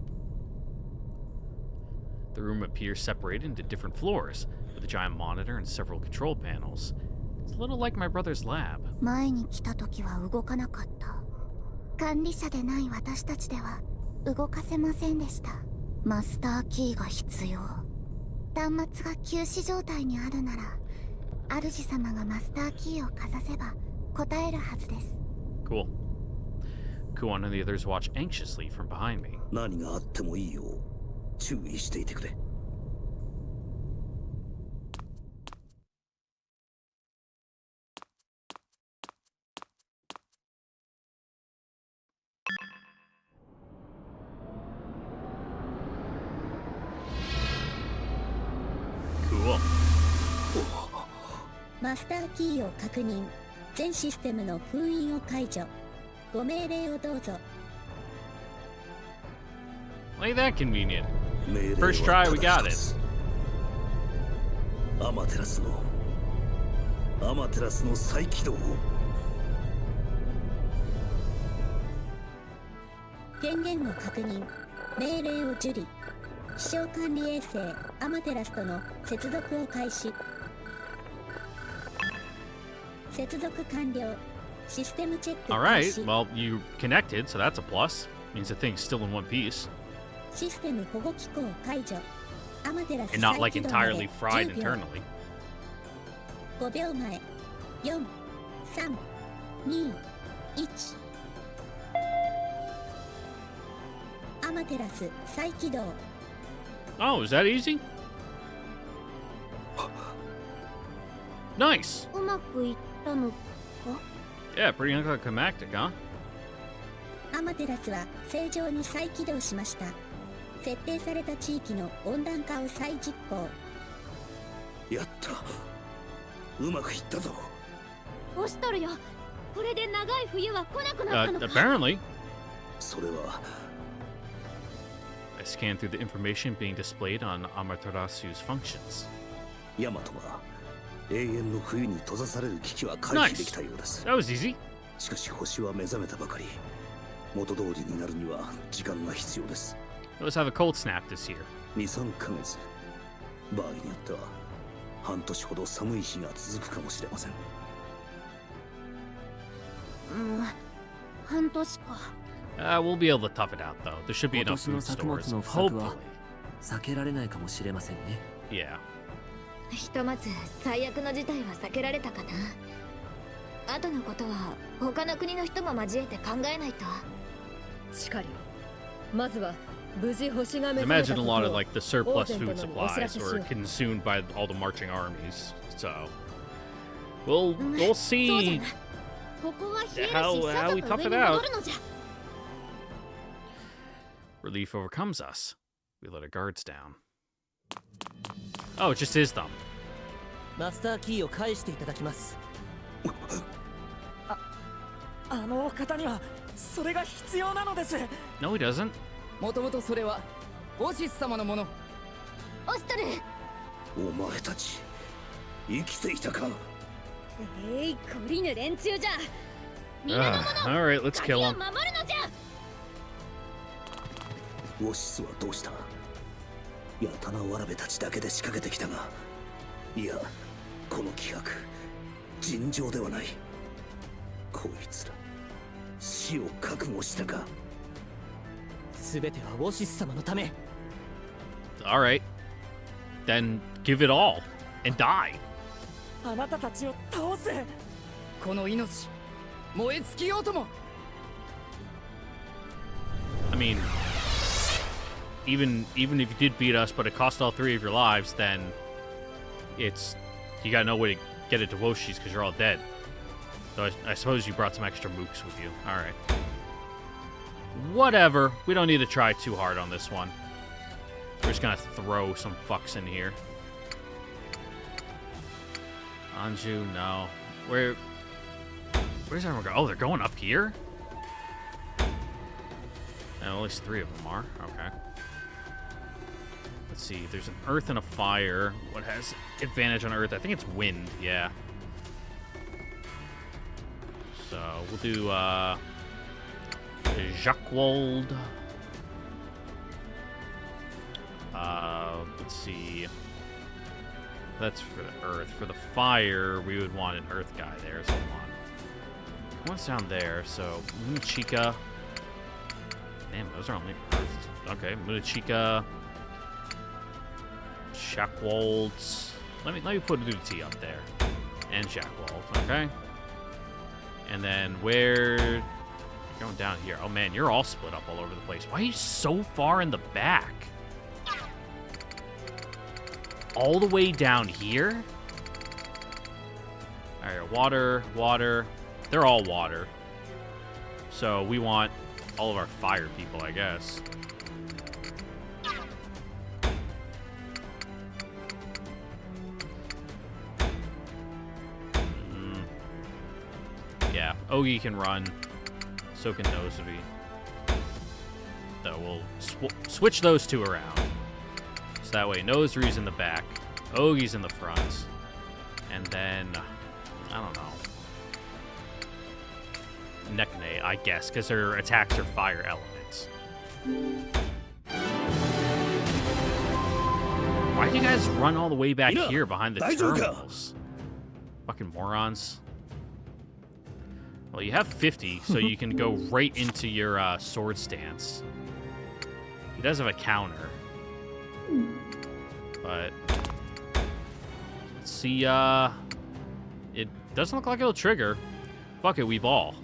The room appears separated into different floors, with a giant monitor and several control panels. It's a little like my brother's lab. 前に来た時は動かなかった。管理者でない私たちでは動かせませんでした。マスターキーが必要。端末が休止状態にあるなら、主様がマスターキーをかざせば答えるはずです。 Cool. Kuon and the others watch anxiously from behind me. 何があってもいいよう注意していてくれ。Cool. マスターキーを確認。全システムの封印を解除。ご命令をどうぞ。 Ain't that convenient? 命令は First try, we got ただ一つ。アマテラスの再起動を。権限を確認。命令を受理。気象管理衛星アマテラスとの接続を開始。接続完了。システムチェック開 Alright, 始。 well, you connected, so that's a plus. Means the thing's still in one piece. システム保護機構解除。アマテラス And not 再 like 起動まで entirely fried 10秒。 internally. 5秒前。4、3、2、1。アマテラス再起動。 Oh, is that easy? Nice! うまくいったのか？ Yeah, pretty anticlimactic, huh? アマテラスは正常に再起動しました。設定された地域の温暖化を再実行。やった。うまくいったぞ。押しとるよ。これで長い冬は来なくなったのか。 Apparently. それは I scanned through the information being displayed on Amaterasu's functions. ヤマトが永遠の冬に閉ざされる危機は回避できたようです。 That was easy. しかし星は目覚めたばかり。元通りになるには時間が必要です。Let's have a cold snap this year. 2、3ヶ月。場合によっては半年ほど寒い日が続くかもしれません。半年か。We'll be able to tough it out, though. There should be 今 enough 年の food 作物 stores. の不作 Hopefully. は避けられないかもしれませんね。 Yeah. ひとまず最悪の事態は避けられたかな。後のことは他の国の人も交えて考えないと。しかり、まずは無事星が目 I 覚めた imagine a こ lot と of を like the surplus オーゼン food トのにお知ら supplies せし were よう。 consumed by all the marching armies. So we'll そうじゃ see な。ここは冷えるし、 how さっさ we と tough 上 it に out. 戻るのじゃ。 Relief overcomes us. We let our guards down. Oh, it just is them. マスターキーを返していただきます。あのお方にはそれが必要なのです。 No, he doesn't. もともとそれはオシス様のもの。オストル。お前たち生きていたか。懲りぬ連中じゃ。皆の者、 All right, let's 鍵 kill を him. 守るのじゃ。ウォシスはどうした。やたなわらべたちだけで仕掛けてきたが、いや、この気迫尋常ではない。こいつら死を覚悟したか。すべてはウォシス様のため。 All right. Then give it all and die. あなたたちを倒せ。この命燃え尽きようとも。 I mean, even if you did beat us, but it cost all 3 of your lives, then it's you got no way to get it to Woshi's because you're all dead. So I suppose you brought some extra mooks with you. All right. Whatever. We don't need to try too hard on this one. We're just gonna throw some fucks in here. Anju, no. Where's everyone go? Oh, they're going up here? At least 3 of them are. Okay. Let's see. There's an earth and a fire. What has advantage on earth? I think it's wind. Yeah. So we'll do Jacquewold. Let's see. That's for the earth. For the fire, we would want an earth guy there. So one's down there. So Munachika. Damn, those are only earth. Okay, Munachika. Jacquewold. Let me put Luti up there. And Jacquewold. Okay. And then where... Going down here. Oh, man, you're all split up all over the place. Why are you so far in the back? All the way down here? All right, water, water. They're all water. So we want all of our fire people, I guess. Yeah, Ogi can run. So can Nozobi. So we'll switch those 2 around. So that way Nozobi's in the back, Ogi's in the front, and then, I don't know, Nekane, I guess, because their attacks are fire elements. Why do you guys run all the way back here behind the terminals? Fucking morons. Well, you have 50, so you can go right into your sword stance. He does have a counter. But let's see, it doesn't look like it'll trigger. Fuck it, we ball.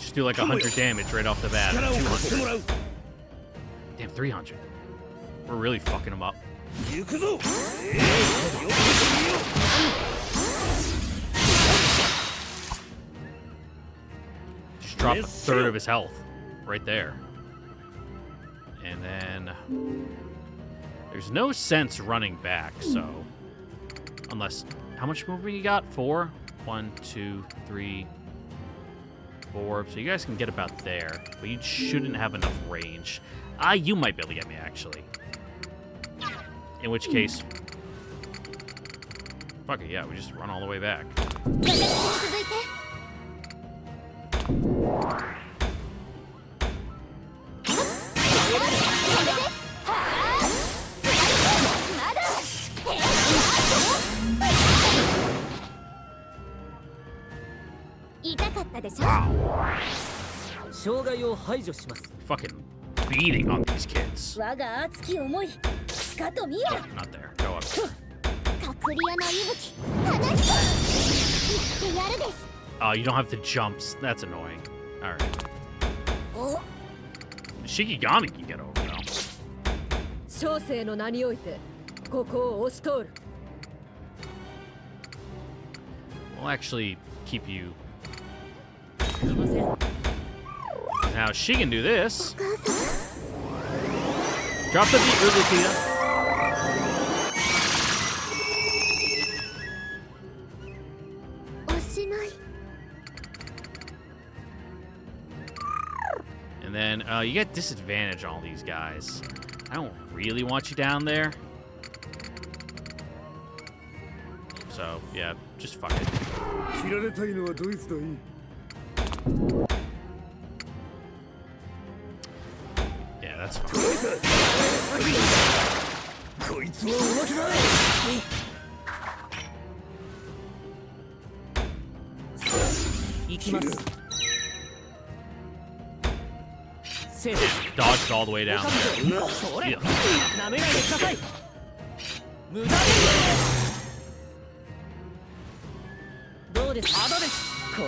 Just do like 100 damage right off the bat. 200. Damn, 300. We're really fucking him up. Just dropped a third of his health right there. And then there's no sense running back, so unless how much movement you got? 4? 1, 2, 3, 4. So you guys can get about there, but you shouldn't have enough range. You might be able to get me, actually. In which case, fuck it, yeah, we just run all the way back. Wow. Fucking beating on these kids. 我が熱き思いしかと見よ Not there. Go up. 隠り穴息吹放つぞやってやるです Oh, you don't have the jumps. That's annoying. All right. お Shikigami can get over though. 小生の名においてここを押し通る We'll actually keep you. すいません Now she can do this. お母さん Drop the beat, Rubukia. おしまい And then you get disadvantage on all these guys. I don't really want you down there. So, yeah, just fuck it. 切られたいのはどいつだい Yeah, that's fine. こいつはおまけだ行きますせー Dodged all the way down. それ Yeah. なめないでください無駄ですどうですまだですこ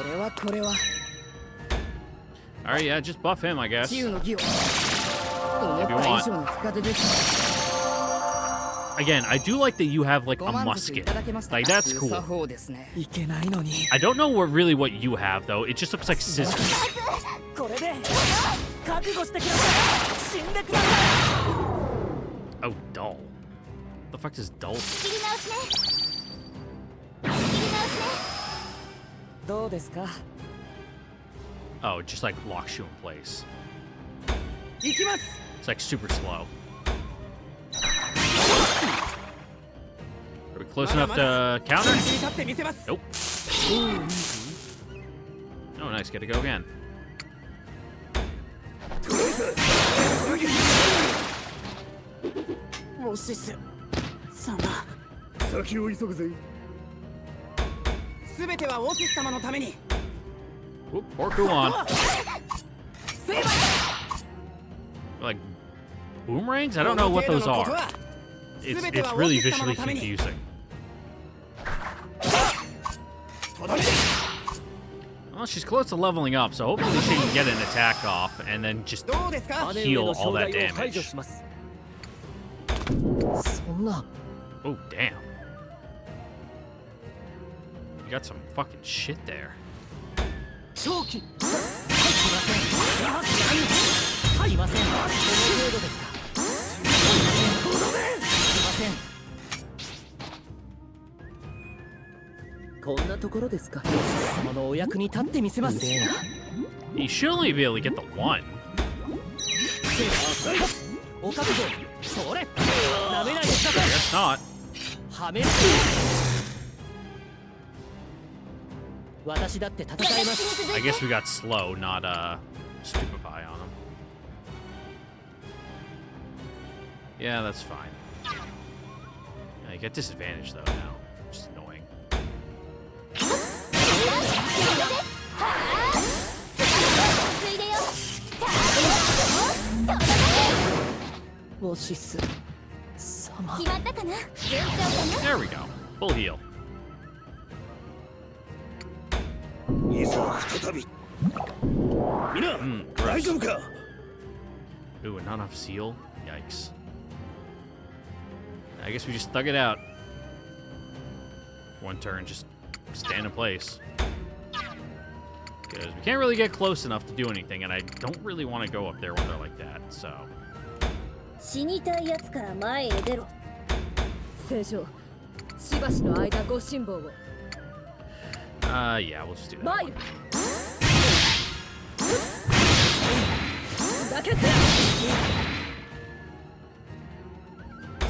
れは Alright, yeah, just buff him, I guess. 治癒の儀を If you 以 want. 上の深手です Again, I do like that you have like ご a 満足い musket. ただけました Like, that's 作 cool. 法ですね いけないのに I don't know really what you have though. It just looks like scissors. これで覚悟してください死んでくださ Oh, dull. The fuck is dull? 仕切り直しね仕切り直しねいどうですか Oh, just like locks you in place. 行きます It's like super slow. Are we close enough to counter? 立ってみせます Nope. Oh, nice. Get to go again. オシス様先を急ぐぜすべてはオシス様のために Whoop, or go on. セーバ Like boomerangs? I don't know what those are. It's really visually confusing. Well, she's close to leveling up, so hopefully she can get an attack off and then just どうですか heal all that 姉上の障害を排除 damage. しますそんな Oh, damn. You got some fucking shit there. 長期はいいませんこの程度ですかすいませんこんなところですかヨシス様のお役に立ってみせます You should only be able to get the one. お覚悟それなめないでくださ I い guess not. はめる私だって戦います I guess we got slow, not stupefy on him. Yeah, that's fine. Yeah, you get disadvantage though now. Just annoying. ついでよオシス様決まったかな順調かな There we go. Full heal. いざ再びみんな Mm, 大 gross. 丈夫か Ooh, and not enough seal? Yikes. I guess we just thug it out. One turn, just stand in place. Because we can't really get close enough to do anything, and I don't really want to go up there when they're like that, so. 死にたいやつから前へ出ろ聖女しばしの間ご辛抱を Yeah, we'll just do that. 参るだけ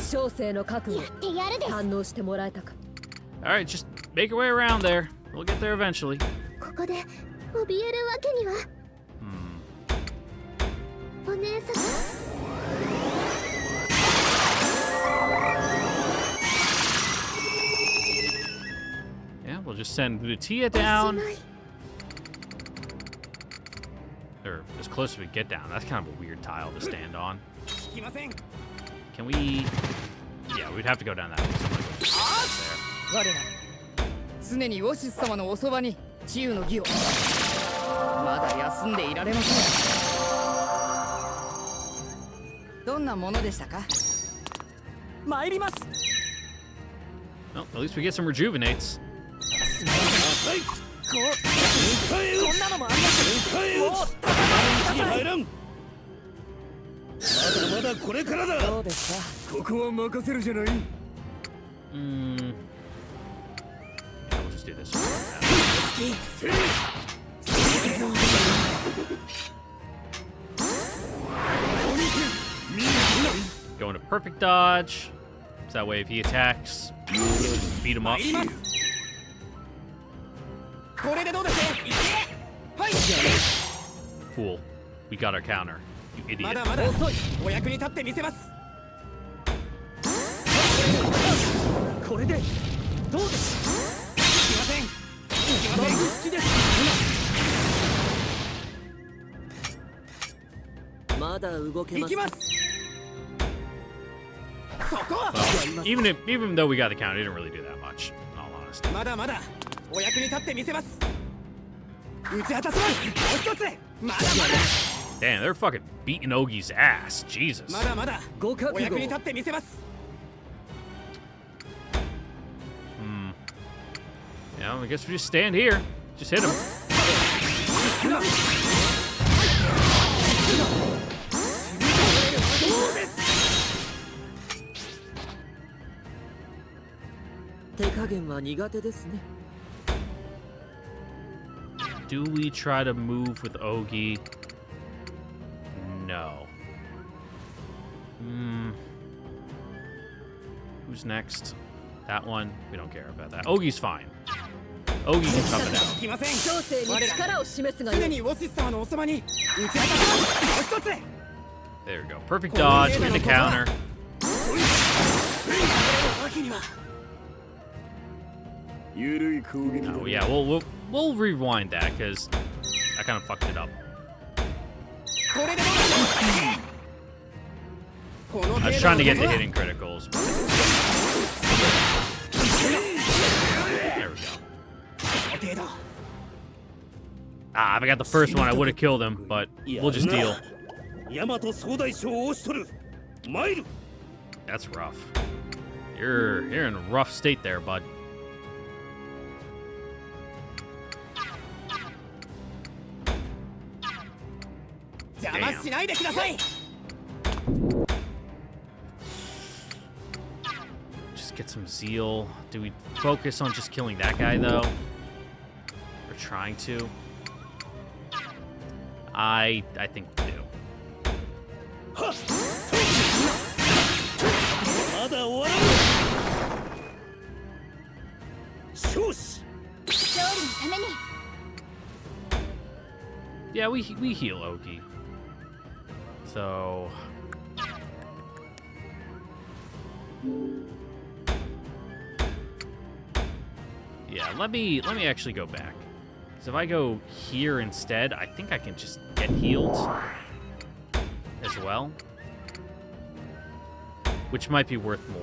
小生の覚悟やってやるです堪能してもらえたか Alright, just make your way around there. We'll get there eventually. ここで怯えるわけには Hmm. お姉さん Yeah, we'll just send Lutia おし down. まい or as close as we get down. That's kind of a weird tile to stand on. Can we? Yeah, we'd have to go down that way. There. 我ら常にウォシス様のおそばに治癒の儀を。まだ休んでいられません。どんなものでしたか？参ります。 Well, at least we get some rejuvenates. こんなのもあります。もう戦ってください。まだまだこれからだ。どうですか。ここは任せるじゃない。Yeah, we'll just do this. Go into perfect dodge. So that way, if he attacks, beat him up. これでどうです？はい。 Fool. We got our counter. You idiot. まだまだ遅い。お役に立ってみせます。これでどうです。いきません。いきません。好きです。まだ動けます。行きます。そこは。 Well, even though we got the counter, it didn't really do that much. In all honesty. まだまだお役に立ってみせます。打ち果たします。もう一つ。まだまだ。 Damn, they're fucking beating Ogie's ass. Jesus. まだまだお役に立ってみせます。 Yeah, I guess we just stand here. Just hit him. Do we try to move with Ogie? No. Who's next? That one? We don't care about that. Ogie's fine. Ogie can tough it out. きません。小生に力を示すがよい。常にウォシス様のおそばに打ち果たします。もう一つ。 There we go. Perfect dodge. We're in the counter. Oh yeah, we'll rewind that because I kind of fucked it up. I was trying to get the hitting criticals. But... There we go. Ah, if I got the first one, I would have killed him, but we'll just deal. That's rough. You're in a rough state there, bud. Damn. Just get some zeal. Do we focus on just killing that guy, though? Or trying to? I think we do. Yeah, we heal Ogie. So yeah, let me actually go back. Because if I go here instead, I think I can just get healed as well. Which might be worth more.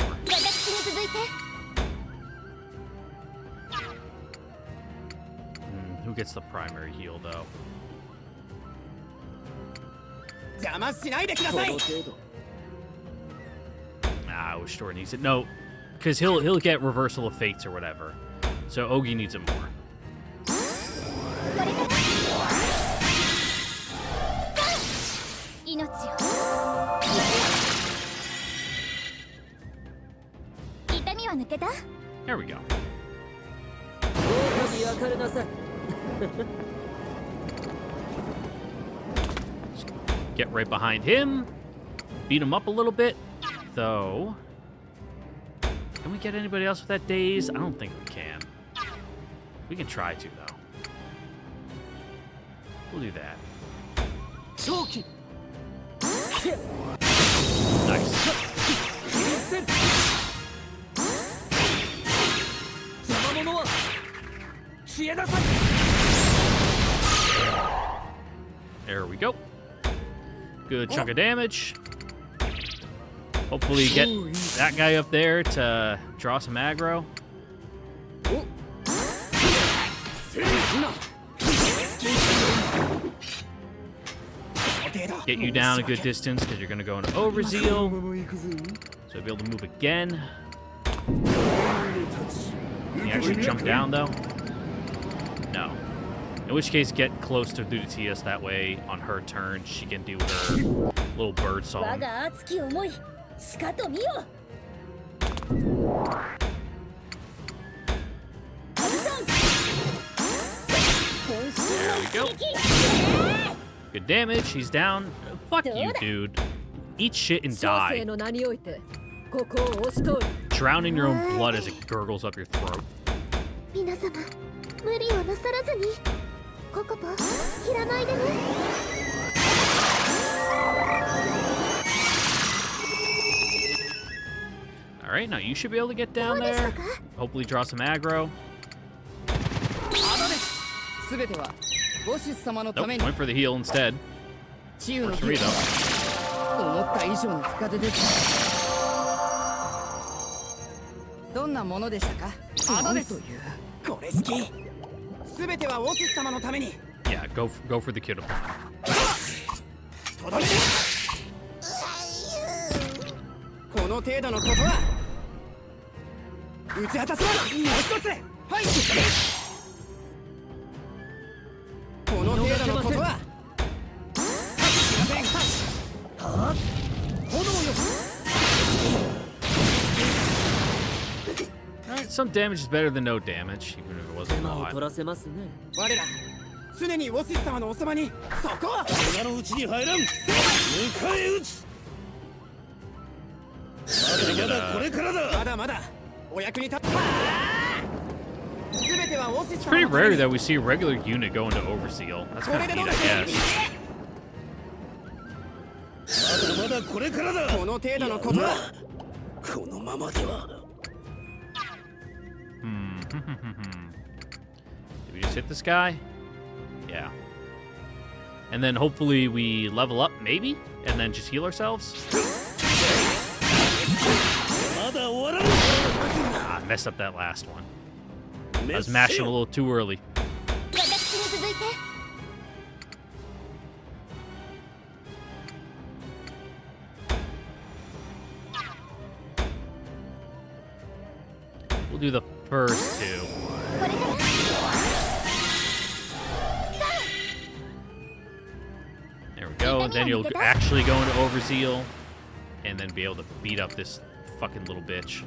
Who gets the primary heal though? Ah, Ushtor needs it. No, because he'll get reversal of fates or whatever. So Ogie needs it more. There we go. Get right behind him. Beat him up a little bit. Though, can we get anybody else with that daze? I don't think we can. We can try to, though. We'll do that. Nice. There we go. Good chunk of damage. Hopefully get that guy up there to draw some aggro. Get you down a good distance because you're going to go into overzeal. So you'll be able to move again. Can you actually jump down though? No. In which case, get close to Dudatius. That way, on her turn, she can do her little bird song. There we go. Good damage. He's down. Fuck you, dude. Eat shit and die. Drown in your own blood as it gurgles up your throat. Alright, now you should be able to get down there. Hopefully draw some aggro. Nope, went for the heal instead. Works for me though. Yeah, go for the kiddo. Alright, some damage is better than no damage, even if it wasn't a lot. It's pretty rare that we see a regular unit go into overseal. That's kind of neat, I guess. Did we just hit this guy? Yeah. And then hopefully we level up, maybe? And then just heal ourselves? Ah, I messed up that last one. I was mashing a little too early. We'll do the first two. There we go. Then you'll actually go into overzeal and then be able to beat up this fucking little bitch.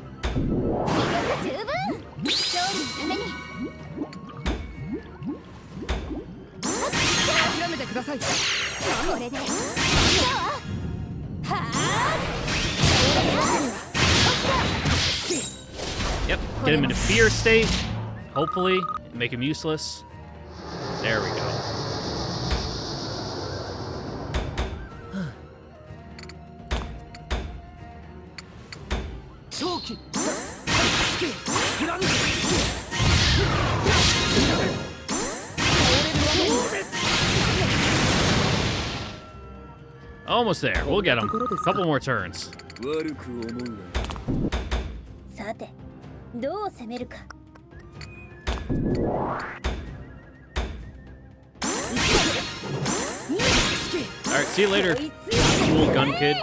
Yep, get him into fear state, hopefully, make him useless. There we go. Almost there. We'll get him. A couple more turns. Alright, see you later, cool gun kid.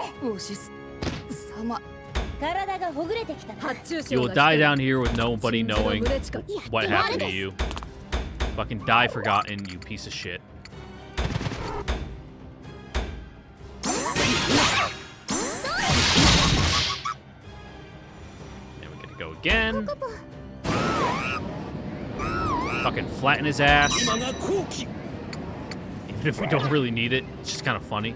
You will die down here with nobody knowing what happened to you. Fucking die forgotten, you piece of shit. Then we gotta go again. Fucking flatten his ass. Even if we don't really need it, it's just kind of funny.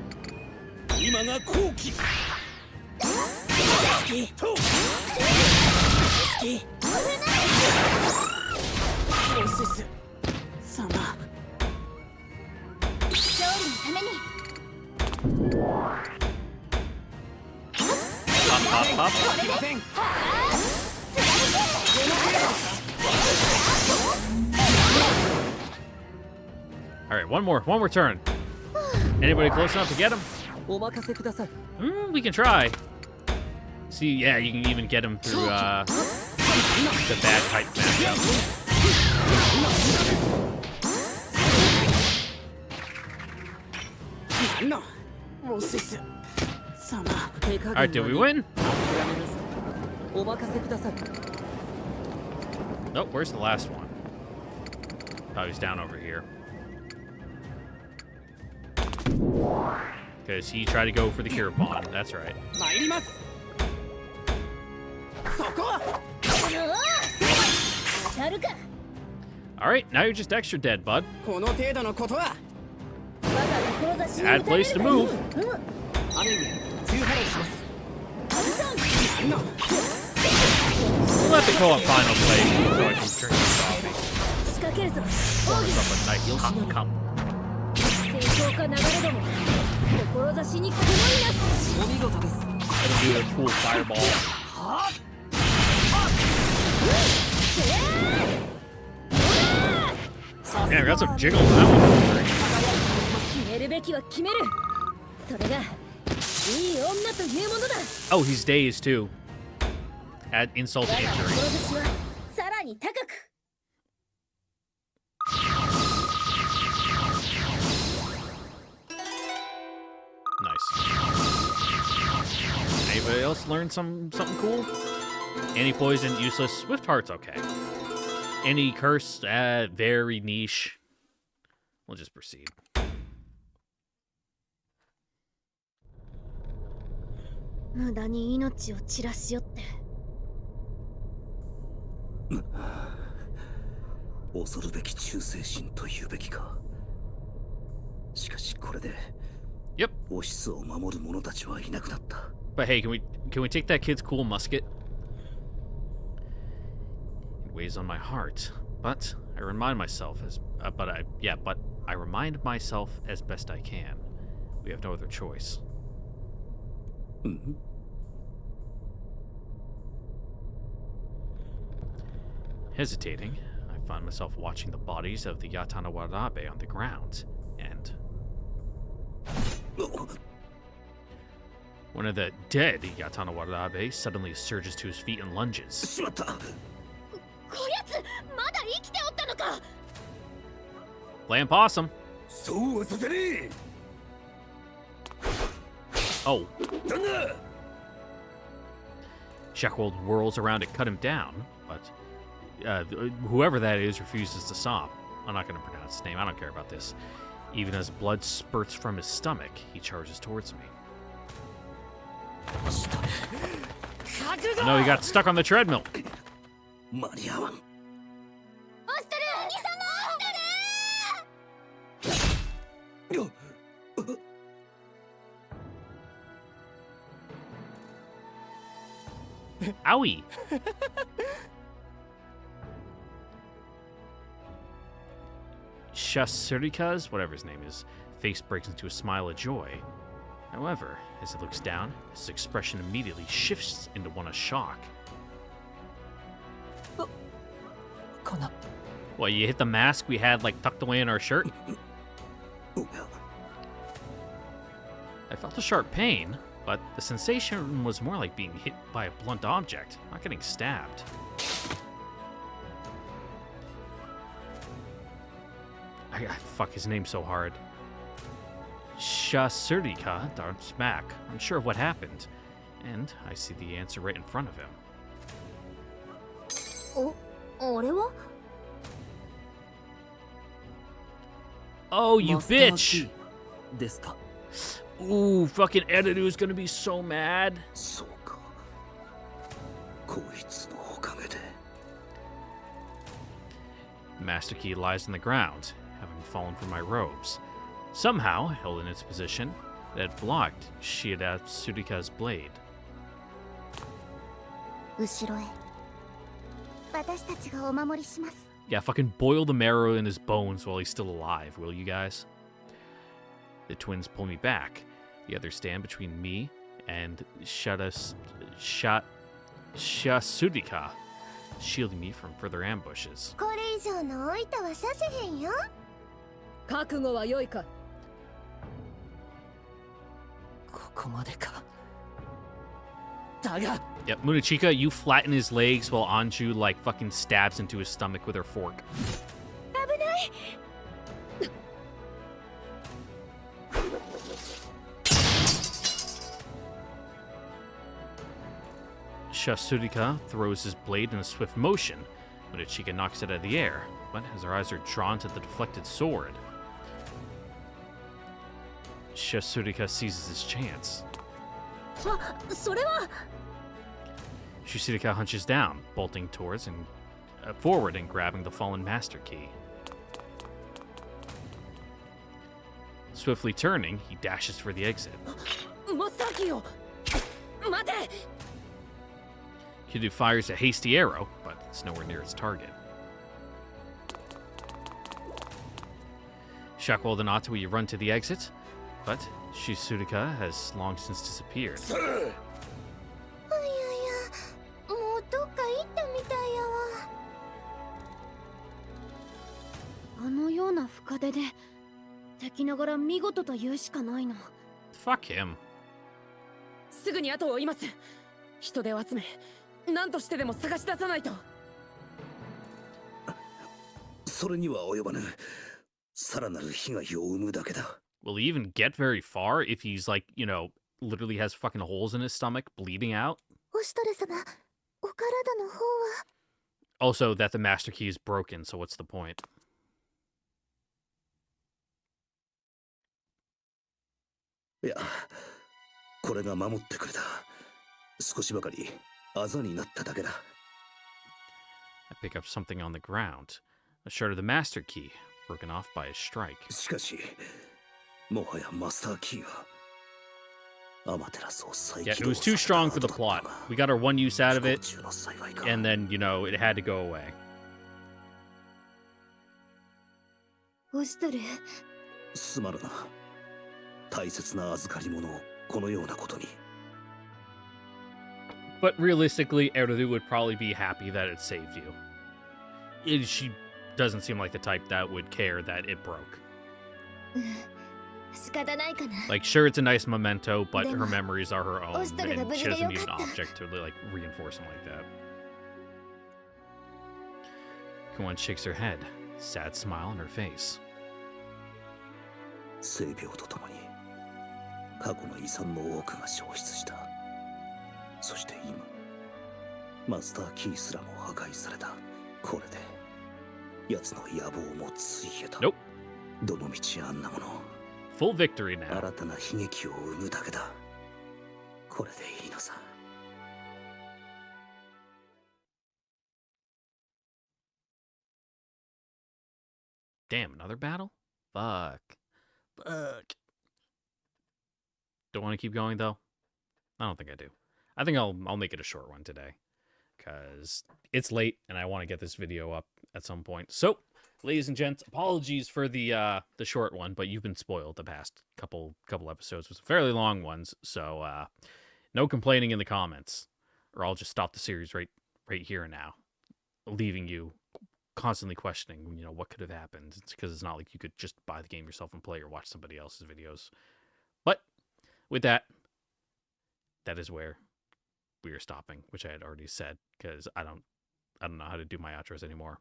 Pop, pop, pop. All right, one more turn. Anybody close enough to get him? お任せください。 We can try. See, yeah, you can even get him through the bad type matchup. Alright, did we win? お任せください。 Oh, where's the last one? Oh, he's down over here. Because he tried to go for the cure pawn. That's right. 参ります。そこは。当たるか。 Alright, now you're just extra dead, bud. この程度のことは。 Bad place to move. ある意味、追払いします。 We'll let the co-op final play so I can turn this off. 仕掛けるぞ。 Pour myself a nice hot cup. 成功か流れども。志に曇りなし。お見事です。 Let's do a cool fireball. Yeah, I got some jiggle on that one. 決めるべきは決める。それがいい女というものだ。 Oh, he's dazed too. At insult to 我が injury. 志はさらに高く。 Nice. Anybody else learn something cool? Anti-poison, useless. Swift Heart's okay. Any curse, very niche. We'll just proceed. 無駄に命を散らしよって。恐るべき忠誠心というべきか。しかしこれで Yep. オシスを守る者たちはいなくなった。 But hey, can we take that kid's cool musket? It weighs on my heart, but I remind myself I remind myself as best I can. We have no other choice. Hesitating, I find myself watching the bodies of the Yatanawarabe on the ground, and one of the dead Yatanawarabe suddenly surges to his feet and lunges. しまった。こやつまだ生きておったのか。 Playing possum. そうはさせねえ。 Oh, 旦那。 Shackwold whirls around to cut him down, but whoever that is refuses to stop. I'm not going to pronounce his name. I don't care about this. Even as blood spurts from his stomach, he charges towards me. No, he got stuck on the treadmill. 間に合わん。押してる。兄様。よっ。 Owie. Shasurika's, whatever his name is, face breaks into a smile of joy. However, as he looks down, his expression immediately shifts into one of shock. What, you hit the mask we had, like, tucked away in our shirt? I felt a sharp pain, but the sensation was more like being hit by a blunt object, not getting stabbed. Fuck his name so hard. Shasurika darts back, unsure of what happened, and I see the answer right in front of him. あれは Oh, you bitch! ですか。 Ooh, fucking Edidu's gonna be so mad. そうか。こいつのおかげで。 The master key lies on the ground, having fallen from my robes. Somehow, held in its position, it had blocked Shida Surika's blade. 後ろへ。私たちがお守りします。 Yeah, fucking boil the marrow in his bones while he's still alive, will you guys? The twins pull me back. The others stand between me and Shasurika, shielding me from further ambushes. これ以上のおいたはさせへんよ。覚悟は良いか。こまでか。だが Yep, Munachika, you flatten his legs while Anju, like, fucking stabs into his stomach with her fork. Shasurika throws his blade in a swift motion. Munachika knocks it out of the air, but as her eyes are drawn to the deflected sword, Shasurika seizes his chance. それは Shasurika hunches down, bolting towards and forward and grabbing the fallen master key. Swiftly turning, he dashes for the exit. マスターキーを待て Kiryu fires a hasty arrow, but it's nowhere near its target. Shackle and Atui run to the exit, but Shisurika has long since disappeared. あいやいや、もうどっか行ったみたいやわ。あのような深手で敵ながら見事と言うしかないな。Fuck him. すぐに後を追います。人手を集め、何としてでも探し出さないと。それには及ばぬ。さらなる被害を生むだけだ。Will he even get very far if he's like, you know, literally has fucking holes in his stomach, bleeding out? おしとる様、お体の方は。 Also, that the master key is broken, so what's the point? いや、これが守ってくれた。少しばかりあざになっただけだ。I pick up something on the ground. A shard of the master key, broken off by a strike. しかし、もはやマスターキーは。Yeah, it was too strong for the plot. We got our one use out of it, and then, you know, it had to go away. おしとる。すまぬな。大切な預かり物をこのようなことに。But realistically, Erudu would probably be happy that it saved you. She doesn't seem like the type that would care that it broke. 仕方ないかな。 Like, sure, it's a nice memento, but her memories are her own, and she doesn't need an object to, like, reinforce them like that. Kuan shakes her head, sad smile on her face. 性病とともに過去の遺産の多くが消失した。そして今、マスターキーすらも破壊された。これで奴の野望もついえた。Nope. どの道あんなもの。 Full victory now. 新たな悲劇を生むだけだ。これでいいのさ。Damn, another battle? Fuck. Don't want to keep going though. I don't think I do. I think I'll make it a short one today, because it's late and I want to get this video up at some point. So, ladies and gents, apologies for the short one, but you've been spoiled the past couple episodes with fairly long ones. So, no complaining in the comments, or I'll just stop the series right here and now, leaving you constantly questioning, you know, what could have happened. It's because it's not like you could just buy the game yourself and play or watch somebody else's videos. But with that, that is where we are stopping, which I had already said, because I don't know how to do my outros anymore.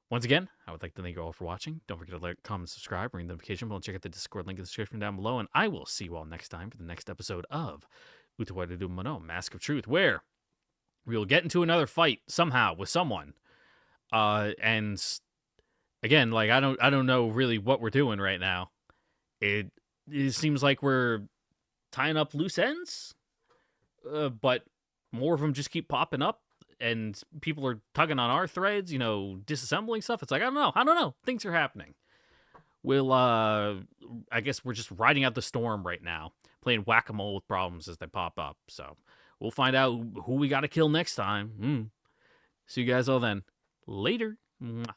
Once again, I would like to thank you all for watching. Don't forget to like, comment, subscribe, ring the notification bell, and check out the Discord link in the description down below. And I will see you all next time for the next episode of Utawarerumono, Mask of Truth, where we will get into another fight somehow with someone. And again, like I don't know really what we're doing right now. It seems like we're tying up loose ends, but more of them just keep popping up, and people are tugging on our threads, you know, disassembling stuff. It's like, I don't know. Things are happening. We'll, I guess we're just riding out the storm right now, playing whack-a-mole with problems as they pop up. So we'll find out who we got to kill next time. See you guys all then. Later. Mwah.